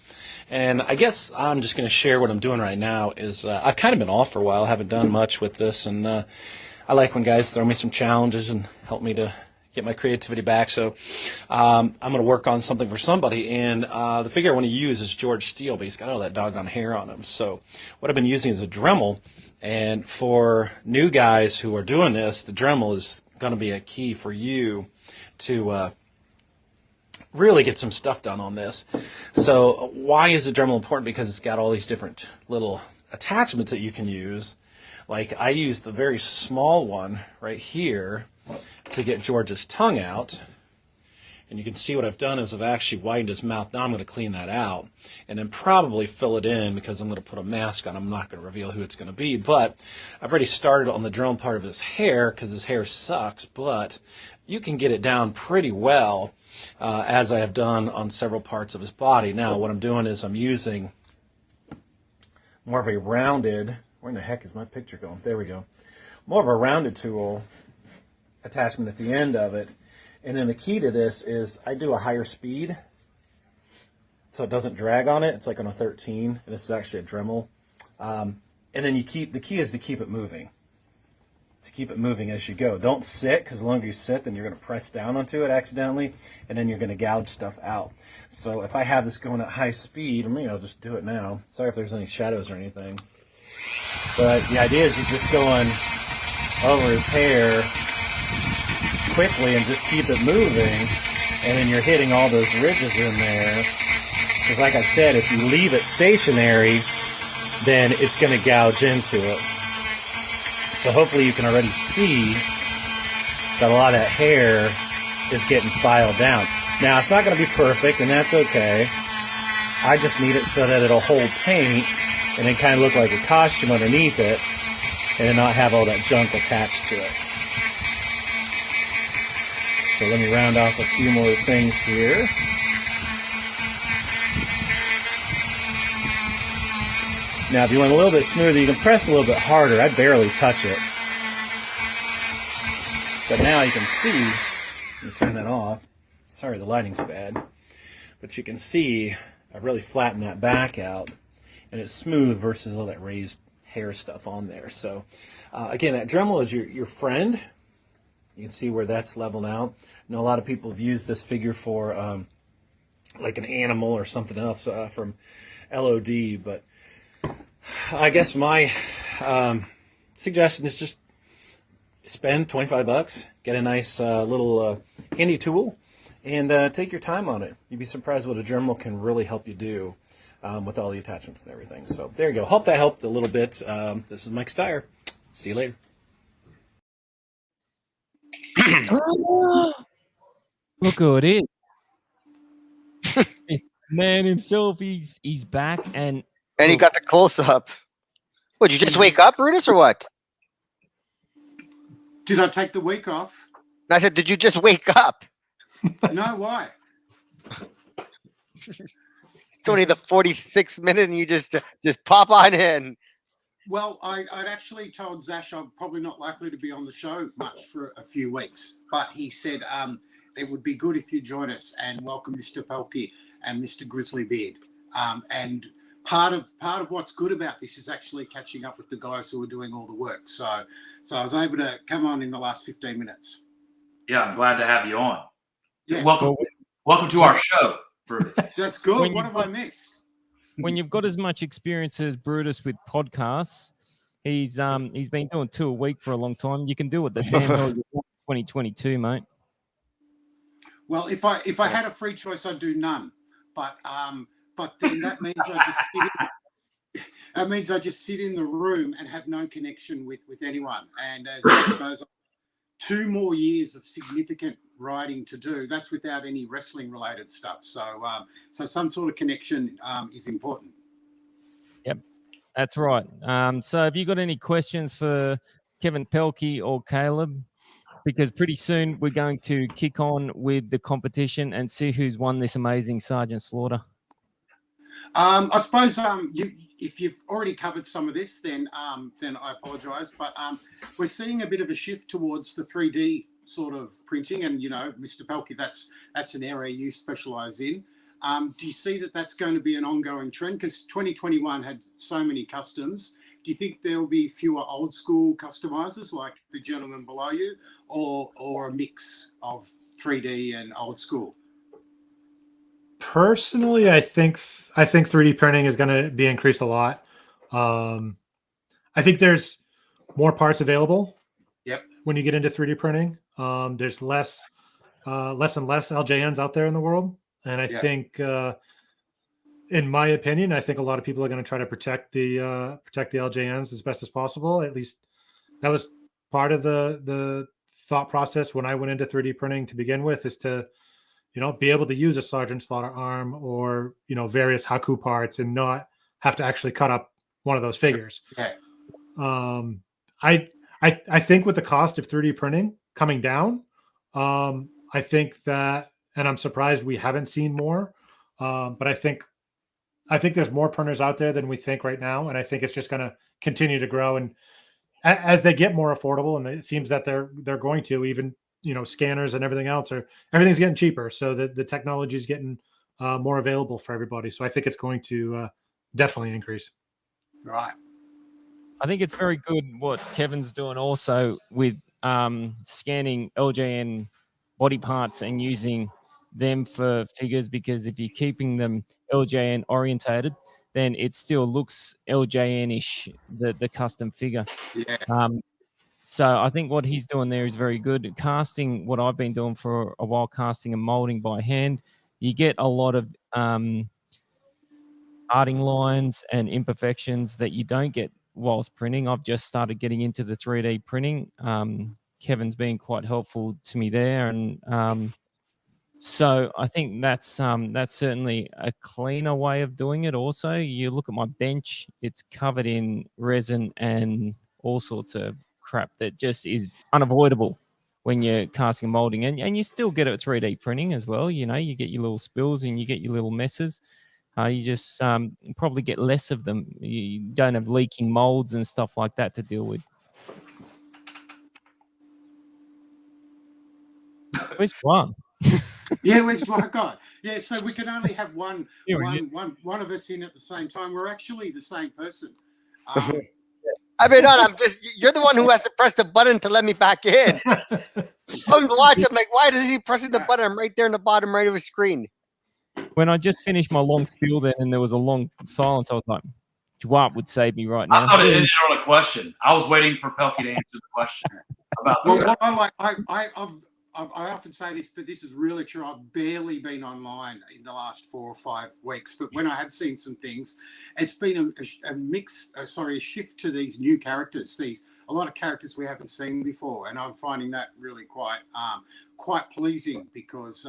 And I guess I'm just going to share what I'm doing right now is I've kind of been off for a while, haven't done much with this, and I like when guys throw me some challenges and help me to get my creativity back. So I'm going to work on something for somebody, and the figure I want to use is George Steele, but he's got all that doggone hair on him. So what I've been using is a Dremel, and for new guys who are doing this, the Dremel is going to be a key for you to really get some stuff done on this. So why is the Dremel important? Because it's got all these different little attachments that you can use. Like I used the very small one right here to get George's tongue out. And you can see what I've done is I've actually widened his mouth. Now I'm going to clean that out and then probably fill it in because I'm going to put a mask on. I'm not going to reveal who it's going to be. But I've already started on the Dremel part of his hair because his hair sucks. But you can get it down pretty well as I have done on several parts of his body. Now what I'm doing is I'm using more of a rounded, where in the heck is my picture going? There we go. More of a rounded tool attachment at the end of it. And then the key to this is I do a higher speed so it doesn't drag on it. It's like on a 13, and this is actually a Dremel. And then the key is to keep it moving. To keep it moving as you go. Don't sit, because the longer you sit, then you're going to press down onto it accidentally, and then you're going to gouge stuff out. So if I have this going at high speed, maybe I'll just do it now. Sorry if there's any shadows or anything. But the idea is you're just going over his hair quickly and just keep it moving, and then you're hitting all those ridges in there. Because like I said, if you leave it stationary, then it's going to gouge into it. So hopefully you can already see that a lot of that hair is getting filed down. Now it's not going to be perfect, and that's okay. I just need it so that it'll hold paint and then kind of look like a costume underneath it, and then not have all that junk attached to it. So let me round off a few more things here. Now, if you want a little bit smoother, you can press a little bit harder. I barely touch it. But now you can see, let me turn that off. Sorry, the lighting's bad. But you can see I've really flattened that back out, and it's smooth versus all that raised hair stuff on there. So again, that Dremel is your friend. You can see where that's leveled out. I know a lot of people have used this figure for like an animal or something else from LOD, but I guess my suggestion is just spend $25, get a nice little handy tool, and take your time on it. You'd be surprised what a Dremel can really help you do with all the attachments and everything. So there you go. Hope that helped a little bit. This is Mike Steyer. See you later. Look who it is. Man himself, he's back, and he got the close up. Would you just wake up, Brutus, or what? Did I take the week off? I said, did you just wake up? No, why? It's only the 46th minute, and you just pop on in. Well, I'd actually told Zash I'm probably not likely to be on the show much for a few weeks, but he said it would be good if you join us, and welcome Mr. Pelkey and Mr. Grizzly Beard. And part of what's good about this is actually catching up with the guys who are doing all the work. So I was able to come on in the last 15 minutes. Yeah, I'm glad to have you on. Yeah. Welcome to our show, Brutus. That's good. What have I missed? When you've got as much experience as Brutus with podcasts, he's been doing 2 a week for a long time. You can do it the damn hell you want in 2022, mate. Well, if I had a free choice, I'd do none. But then that means I just sit in the room and have no connection with anyone. And as Zash knows, 2 more years of significant writing to do. That's without any wrestling related stuff. So some sort of connection is important. Yep, that's right. So have you got any questions for Kevin Pelkey or Caleb? Because pretty soon we're going to kick on with the competition and see who's won this amazing Sergeant Slaughter. I suppose if you've already covered some of this, then I apologise. But we're seeing a bit of a shift towards the 3D sort of printing, and Mr. Pelkey, that's an area you specialise in. Do you see that that's going to be an ongoing trend? Because 2021 had so many customs. Do you think there will be fewer old school customizers like the gentleman below you, or a mix of 3D and old school? Personally, I think 3D printing is going to be increased a lot. I think there's more parts available. Yep. When you get into 3D printing, there's less and less LJNs out there in the world, and I think, in my opinion, I think a lot of people are going to try to protect the LJNs as best as possible. At least that was part of the thought process when I went into 3D printing to begin with, is to be able to use a Sergeant Slaughter arm or, various Haku parts and not have to actually cut up one of those figures. Okay. I think with the cost of 3D printing coming down, I think that, and I'm surprised we haven't seen more, but I think there's more printers out there than we think right now. And I think it's just going to continue to grow. And as they get more affordable, and it seems that they're going to, even, scanners and everything else, everything's getting cheaper. So the technology is getting more available for everybody. So I think it's going to definitely increase. Right. I think it's very good what Kevin's doing also with scanning LJN body parts and using them for figures, because if you're keeping them LJN orientated, then it still looks LJN-ish, the custom figure. Yeah. So I think what he's doing there is very good. Casting, what I've been doing for a while, casting and molding by hand, you get a lot of arting lines and imperfections that you don't get whilst printing. I've just started getting into the 3D printing. Kevin's been quite helpful to me there, and so I think that's certainly a cleaner way of doing it. Also, you look at my bench; it's covered in resin and all sorts of crap that just is unavoidable when you're casting and molding, and you still get it 3D printing as well. You get your little spills and you get your little messes. You just probably get less of them. You don't have leaking molds and stuff like that to deal with. Where's Juan? Yeah, where's my guy? Yeah, so we can only have one of us in at the same time. We're actually the same person. I mean, I'm just, you're the one who has to press the button to let me back in. I'm watching. I'm like, why does he pressing the button? I'm right there in the bottom right of his screen. When I just finished my long spiel then and there was a long silence, I was like, Duarte would save me right now. I thought it ended on a question. I was waiting for Pelkey to answer the question about. Well, what I often say this, but this is really true. I've barely been online in the last 4 or 5 weeks, but when I have seen some things, it's been a shift to these new characters. A lot of characters we haven't seen before, and I'm finding that really quite pleasing because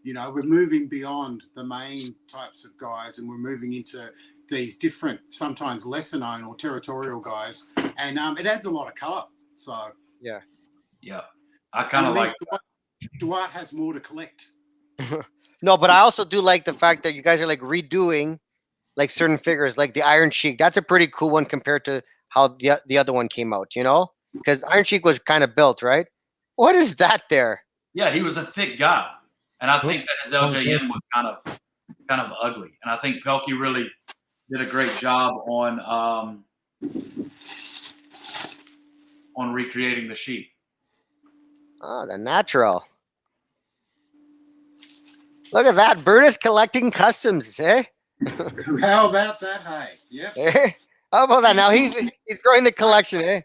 we're moving beyond the main types of guys, and we're moving into these different, sometimes lesser known or territorial guys, and it adds a lot of colour. So yeah. I kind of like Duarte has more to collect. No, but I also do like the fact that you guys are like redoing like certain figures, like the Iron Sheik. That's a pretty cool one compared to how the other one came out, because Iron Sheik was kind of built, right? What is that there? Yeah, he was a thick guy, and I think that his LJN was kind of ugly, and I think Pelkey really did a great job on recreating the sheep. Oh, the natural. Look at that. Bert is collecting customs, eh? How about that, hey? Yep. Eh? How about that? Now he's growing the collection, eh?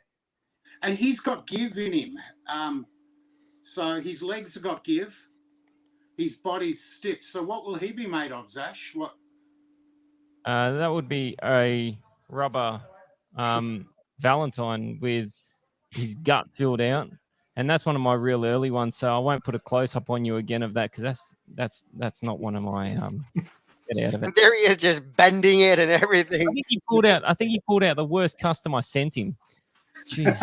And he's got give in him. So his legs have got give. His body's stiff. So what will he be made of, Zash? What? That would be a rubber Valentine with his gut filled out. And that's one of my real early ones, so I won't put a close up on you again of that because that's not one of my get out of it. There he is, just bending it and everything. I think he pulled out the worst custom I sent him. Jeez.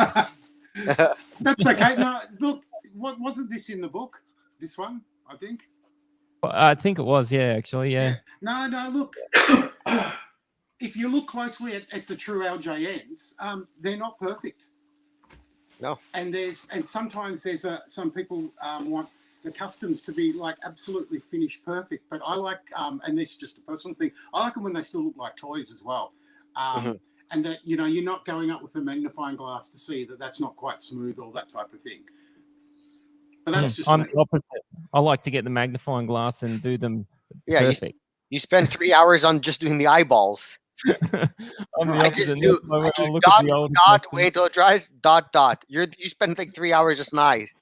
That's okay. No, look, wasn't this in the book? This one, I think. I think it was, yeah, actually, yeah. No, look. If you look closely at the true LJNs, they're not perfect. No. And sometimes there's some people want the customs to be like absolutely finished perfect, but I like and this is just a personal thing, I like them when they still look like toys as well, and that you're not going up with a magnifying glass to see that that's not quite smooth or that type of thing. But that's just I'm the opposite. I like to get the magnifying glass and do them perfect. You spend 3 hours on just doing the eyeballs. I just do dot, wait till it dries, dot. You spend like 3 hours just nice.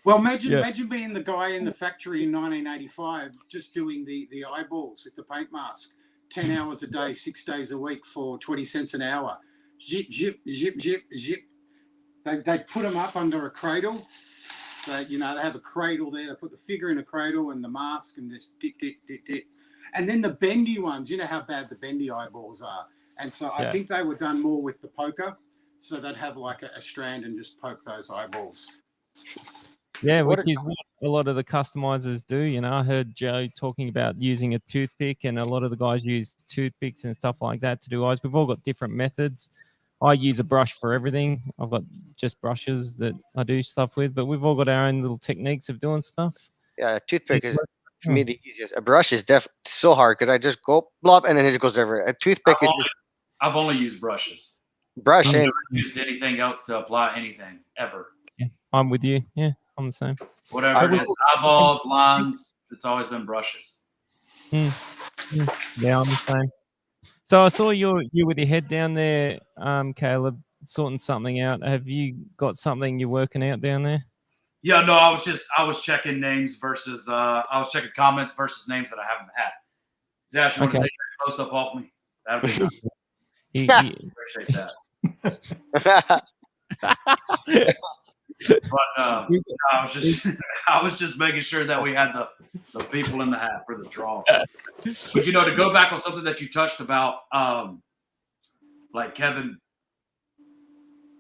Well, imagine being the guy in the factory in 1985 just doing the eyeballs with the paint mask, 10 hours a day, 6 days a week for 20 cents an hour. Zip, zip, zip, zip, zip. They put them up under a cradle. They have a cradle there. They put the figure in a cradle and the mask and just tick, tick, tick, tick. And then the bendy ones, you know how bad the bendy eyeballs are. And so I think they were done more with the poker. So they'd have like a strand and just poke those eyeballs. Yeah, which is what a lot of the customizers do. I heard Joe talking about using a toothpick, and a lot of the guys use toothpicks and stuff like that to do eyes. We've all got different methods. I use a brush for everything. I've got just brushes that I do stuff with, but we've all got our own little techniques of doing stuff. Yeah, a toothpick is for me the easiest. A brush is so hard because I just go blob and then it just goes everywhere. A toothpick I've only used brushes. Brush. I've never used anything else to apply anything ever. Yeah, I'm with you. Yeah, I'm the same. Whatever it is, eyeballs, lines, it's always been brushes. Yeah, I'm the same. So I saw you with your head down there, Caleb, sorting something out. Have you got something you're working out down there? Yeah, no, I was checking names versus I was checking comments versus names that I haven't had. Zash, you want to take that close up off me? That'd be nice. Appreciate that. But I was just making sure that we had the people in the hat for the draw. But to go back on something that you touched about, like Kevin,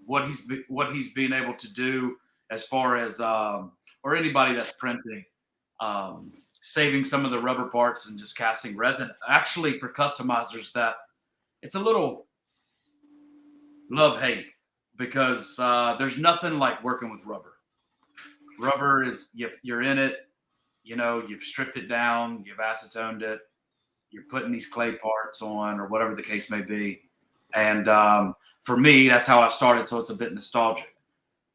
what he's being able to do as far as or anybody that's printing, saving some of the rubber parts and just casting resin. Actually, for customizers, that it's a little love-hate. Because there's nothing like working with rubber. Rubber is, you're in it, you've stripped it down, you've acetoned it, you're putting these clay parts on or whatever the case may be. And for me, that's how I started. So it's a bit nostalgic.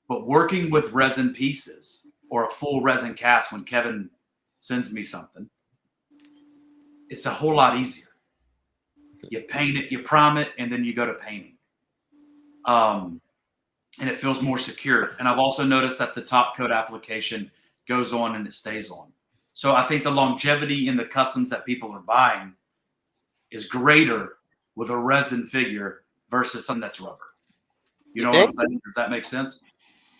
But working with resin pieces or a full resin cast when Kevin sends me something, it's a whole lot easier. You paint it, you prime it, and then you go to painting. And it feels more secure. And I've also noticed that the top coat application goes on and it stays on. So I think the longevity in the customs that people are buying is greater with a resin figure versus something that's rubber. You know what I'm saying? Does that make sense?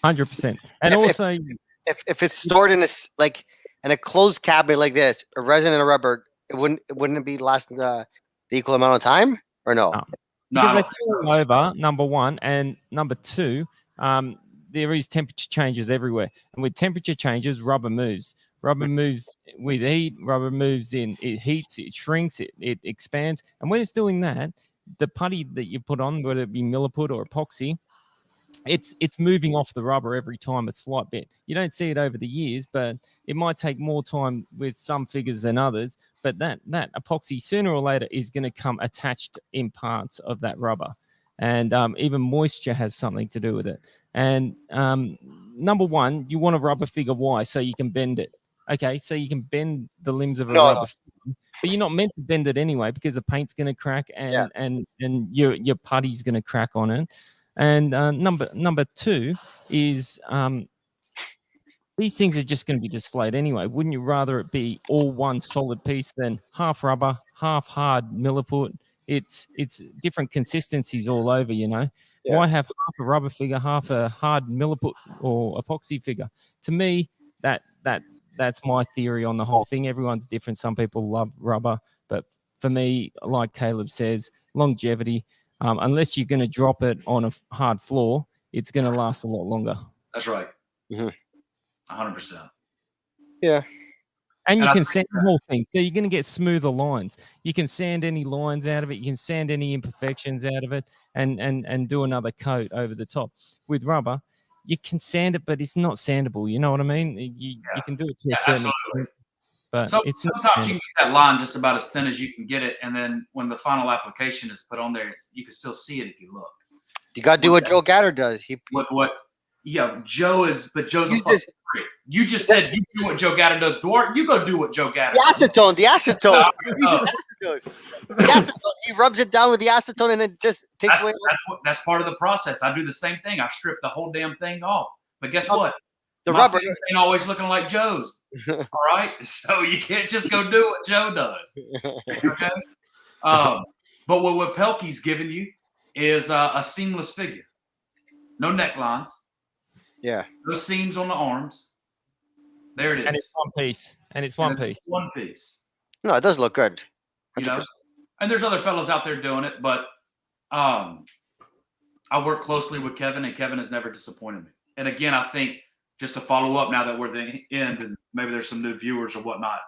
100%. And also, if it's stored in a closed cabinet like this, a resin and a rubber, wouldn't it be lasting the equal amount of time, or no? Because they fall over, number one, and number two, there is temperature changes everywhere, and with temperature changes, rubber moves. Rubber moves with heat. Rubber moves in. It heats. It shrinks. It expands. And when it's doing that, the putty that you put on, whether it be milliput or epoxy, it's moving off the rubber every time a slight bit. You don't see it over the years, but it might take more time with some figures than others. But that epoxy sooner or later is going to come attached in parts of that rubber, and even moisture has something to do with it. And number one, you want a rubber figure. Why? So you can bend it. Okay, so you can bend the limbs of a rubber figure, but you're not meant to bend it anyway because the paint's going to crack and your putty's going to crack on it. And number two is these things are just going to be displayed anyway. Wouldn't you rather it be all one solid piece than half rubber, half hard milliput? It's different consistencies all over, you know. Yeah. Why have half a rubber figure, half a hard milliput or epoxy figure? To me, that's my theory on the whole thing. Everyone's different. Some people love rubber, but for me, like Caleb says, longevity. Unless you're going to drop it on a hard floor, it's going to last a lot longer. That's right. 100%. Yeah. And you can sand the whole thing. So you're going to get smoother lines. You can sand any lines out of it. You can sand any imperfections out of it and do another coat over the top. With rubber, you can sand it, but it's not sandable. You know what I mean? You can do it to a certain extent. But sometimes you can get that line just about as thin as you can get it, and then when the final application is put on there, you can still see it if you look. You got to do what Joe Gatter does. Joe is, but Joe's a fucking freak. You just said you do what Joe Gatter does, Dwart. You go do what Joe Gatter does. The acetone. The acetone. He rubs it down with the acetone and it just takes away. That's part of the process. I do the same thing. I strip the whole damn thing off. But guess what? The My rubber ain't always looking like Joe's. All right, so you can't just go do what Joe does. Okay. But what Pelkey's giving you is a seamless figure. No necklines. Yeah. No seams on the arms. There it is. And it's one piece. One piece. No, it does look good. 100%. You know, and there's other fellows out there doing it, but I work closely with Kevin, and Kevin has never disappointed me. And again, I think just to follow up now that we're at the end, and maybe there's some new viewers or whatnot.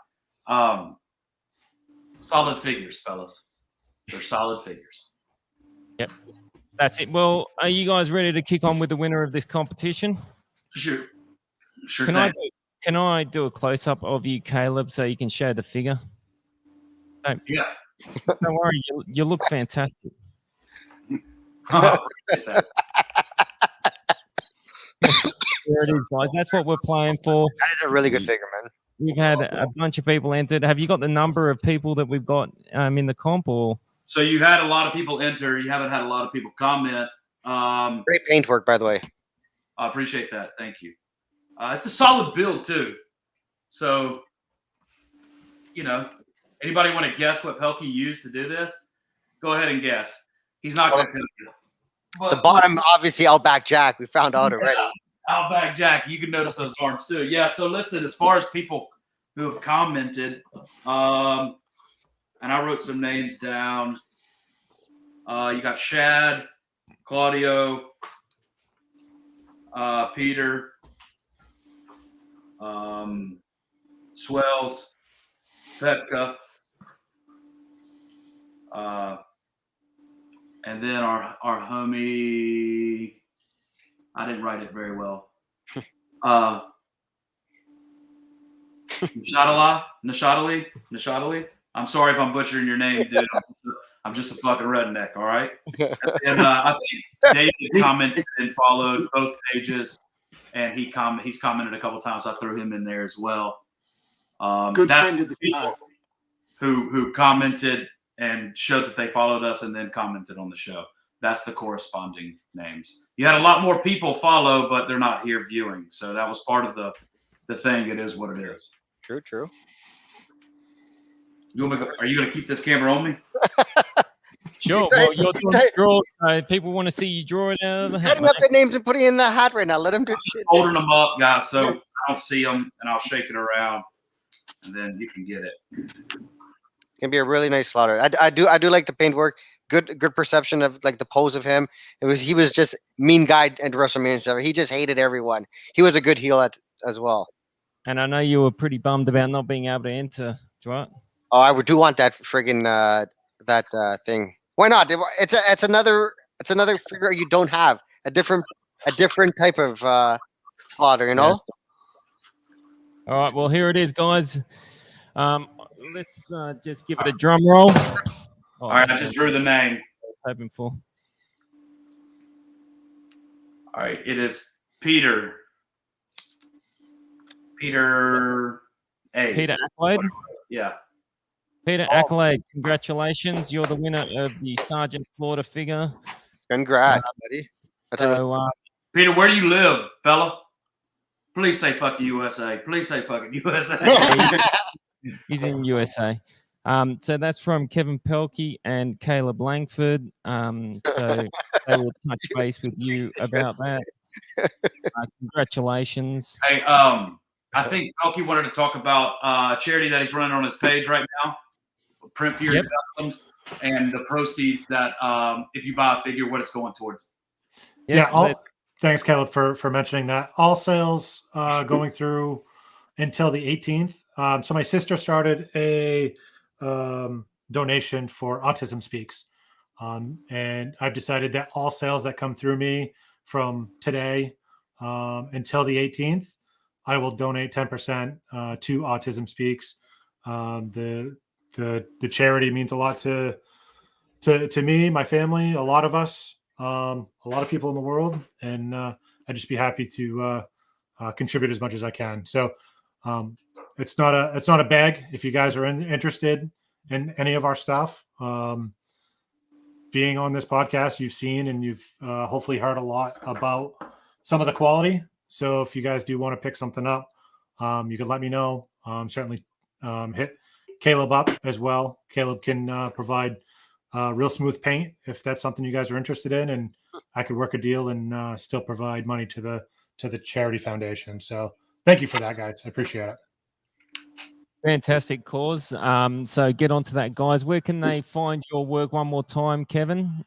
Solid figures, fellas. They're solid figures. Yep. That's it. Well, are you guys ready to kick on with the winner of this competition? Sure. Can I do a close-up of you, Caleb, so you can show the figure? Yeah. Don't worry, you look fantastic. There it is, guys. That's what we're playing for. That is a really good figure, man. We've had a bunch of people entered. Have you got the number of people that we've got in the comp? Or so you had a lot of people enter. You haven't had a lot of people comment. Great paint work, by the way. I appreciate that. Thank you. It's a solid build too. So, anybody want to guess what Pelkey used to do this? Go ahead and guess. He's not going to tell you. The bottom, obviously, Outback Jack. We found out already. Outback Jack. You can notice those arms too. Yeah. So listen, as far as people who have commented, and I wrote some names down. You got Shad, Claudio, Peter, Swells, Petka, and then our homie. I didn't write it very well. Nashadali. I'm sorry if I'm butchering your name, dude. I'm just a fucking redneck, all right? And I think David commented and followed both pages, and he's commented a couple times. I threw him in there as well. Good that's friend of the show. Who commented and showed that they followed us and then commented on the show. That's the corresponding names. You had a lot more people follow, but they're not here viewing. So that was part of the thing. It is what it is. True. Are you going to keep this camera on me? Sure. Well, you're doing the draw, so people want to see you draw it out of the hat. Setting up the names and putting it in the hat right now. Let them do it. Holding them up, guys, so I don't see them, and I'll shake it around, and then you can get it. It's gonna be a really nice slaughter. I do like the paint work. Good perception of like the pose of him. He was just mean guy at WrestleMania stuff. He just hated everyone. He was a good heel as well. And I know you were pretty bummed about not being able to enter, right? Oh, I do want that friggin' that thing. Why not? It's another figure you don't have. A different type of slaughter, you know? Yeah. All right, well here it is, guys. Let's just give it a drum roll. All right, I just drew the name. Hoping for. All right, it is Peter A. Peter Accolade? Yeah. Peter Accolade, congratulations. You're the winner of the Sergeant Florida figure. Congrats, buddy. Peter, where do you live, fella? Please say fucking USA. Please say fucking USA. He's in USA. So that's from Kevin Pelkey and Caleb Lankford. So they will touch base with you about that. Congratulations. Hey, I think Pelkey wanted to talk about a charity that he's running on his page right now, Print Fury Customs, and the proceeds that if you buy a figure, what it's going towards. Thanks, Caleb, for mentioning that. All sales going through until the 18th. So my sister started a donation for Autism Speaks. And I've decided that all sales that come through me from today until the 18th, I will donate 10% to Autism Speaks. The charity means a lot to me, my family, a lot of us, a lot of people in the world, and I'd just be happy to contribute as much as I can. So it's not a bag. If you guys are interested in any of our stuff, being on this podcast, you've seen and you've hopefully heard a lot about some of the quality. So if you guys do want to pick something up, you can let me know. Certainly hit Caleb up as well. Caleb can provide real smooth paint if that's something you guys are interested in, and I could work a deal and still provide money to the charity foundation. So thank you for that, guys. I appreciate it. Fantastic cause. So get onto that, guys. Where can they find your work one more time, Kevin?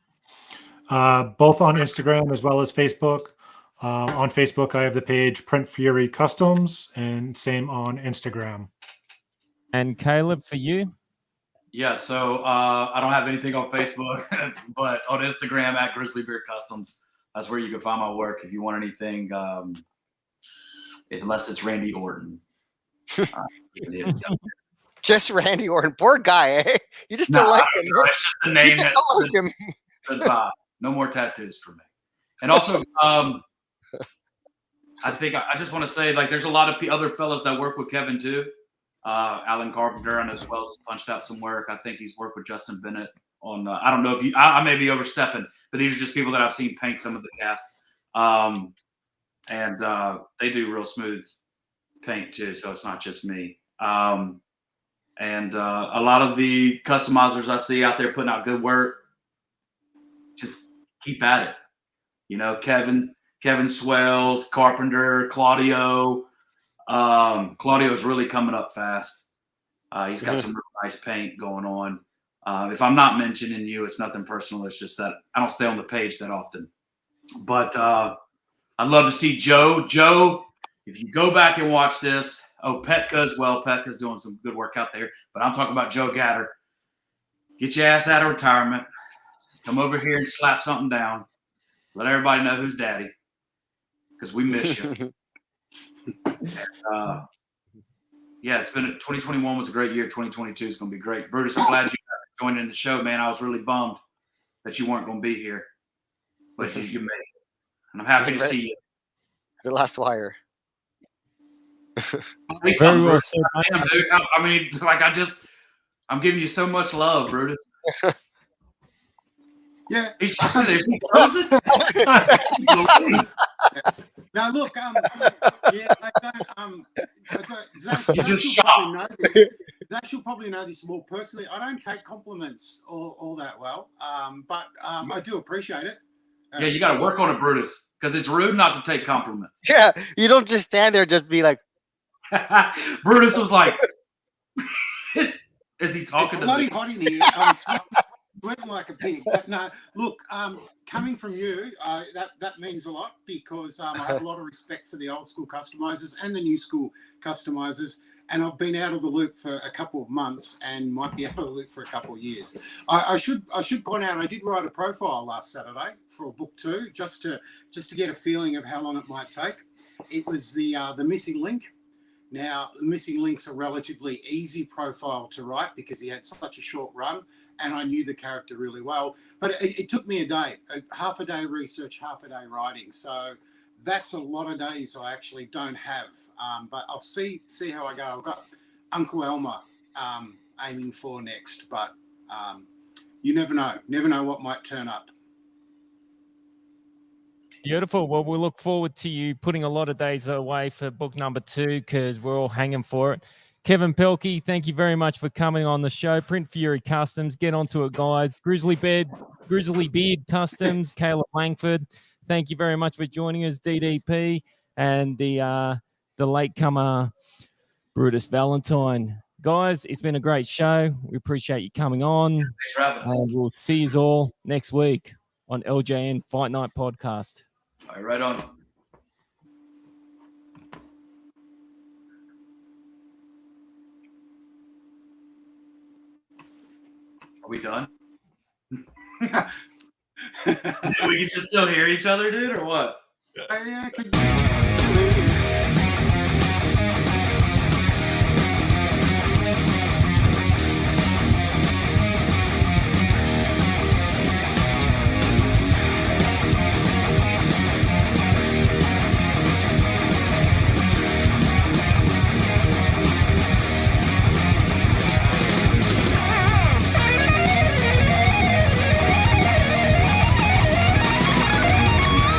Both on Instagram as well as Facebook. On Facebook, I have the page Print Fury Customs, and same on Instagram. And Caleb, for you? Yeah, so I don't have anything on Facebook, but on Instagram at Grizzly Beard Customs. That's where you can find my work if you want anything, unless it's Randy Orton. Just Randy Orton, poor guy. Eh? You just don't like him. It's just the name. Don't like him. Goodbye. No more tattoos for me. And also, I think I just want to say, like, there's a lot of other fellas that work with Kevin too. Alan Carpenter, I know, as well, has punched out some work. I think he's worked with Justin Bennett on. I don't know if I may be overstepping, but these are just people that I've seen paint some of the cast, and they do real smooth paint too. So it's not just me. And a lot of the customizers I see out there putting out good work, just keep at it. You know, Kevin Swells, Carpenter, Claudio. Claudio's really coming up fast. He's got some real nice paint going on. If I'm not mentioning you, it's nothing personal. It's just that I don't stay on the page that often. But I'd love to see Joe. Joe, if you go back and watch this, Petka as well. Petka's doing some good work out there. But I'm talking about Joe Gatter. Get your ass out of retirement. Come over here and slap something down. Let everybody know who's daddy, because we miss you. Yeah, it's been 2021 was a great year. 2022 is going to be great. Brutus, I'm glad joining the show, man. I was really bummed that you weren't going to be here, but you made it, and I'm happy to see you. The last wire. Very well said, Damn, dude. I mean, like I'm giving you so much love, Brutus. Yeah. He's frozen. Now look, yeah, Zash, You just Zash will probably know this more personally. I don't take compliments all that well, but I do appreciate it. Yeah, you got to work on it, Brutus, because it's rude not to take compliments. Yeah, you don't just stand there, just be like. Brutus was like, is he talking it's to bloody me? hot in here. I'm sweating like a pig. But no, look, coming from you, that means a lot because I have a lot of respect for the old school customizers and the new school customizers. And I've been out of the loop for a couple of months and might be out of the loop for a couple of years. I should point out I did write a profile last Saturday for a book too, just to get a feeling of how long it might take. It was the missing link. Now, the missing link's a relatively easy profile to write because he had such a short run and I knew the character really well. But it took me a day, half a day research, half a day writing. So that's a lot of days I actually don't have. But I'll see how I go. I've got Uncle Elmer aiming for next, but you never know. Never know what might turn up. Beautiful. Well, we'll look forward to you putting a lot of days away for book number 2 because we're all hanging for it. Kevin Pelkey, thank you very much for coming on the show. Print Fury Customs, get onto it, guys. Grizzly Beard Customs, Caleb Lankford, thank you very much for joining us, DDP, and the latecomer Brutus Valentine. Guys, it's been a great show. We appreciate you coming on. Thanks for having us. And we'll see you all next week on LJN Fight Night Podcast. All right, right on. Are we done? We can just still hear each other, dude, or what? Yeah,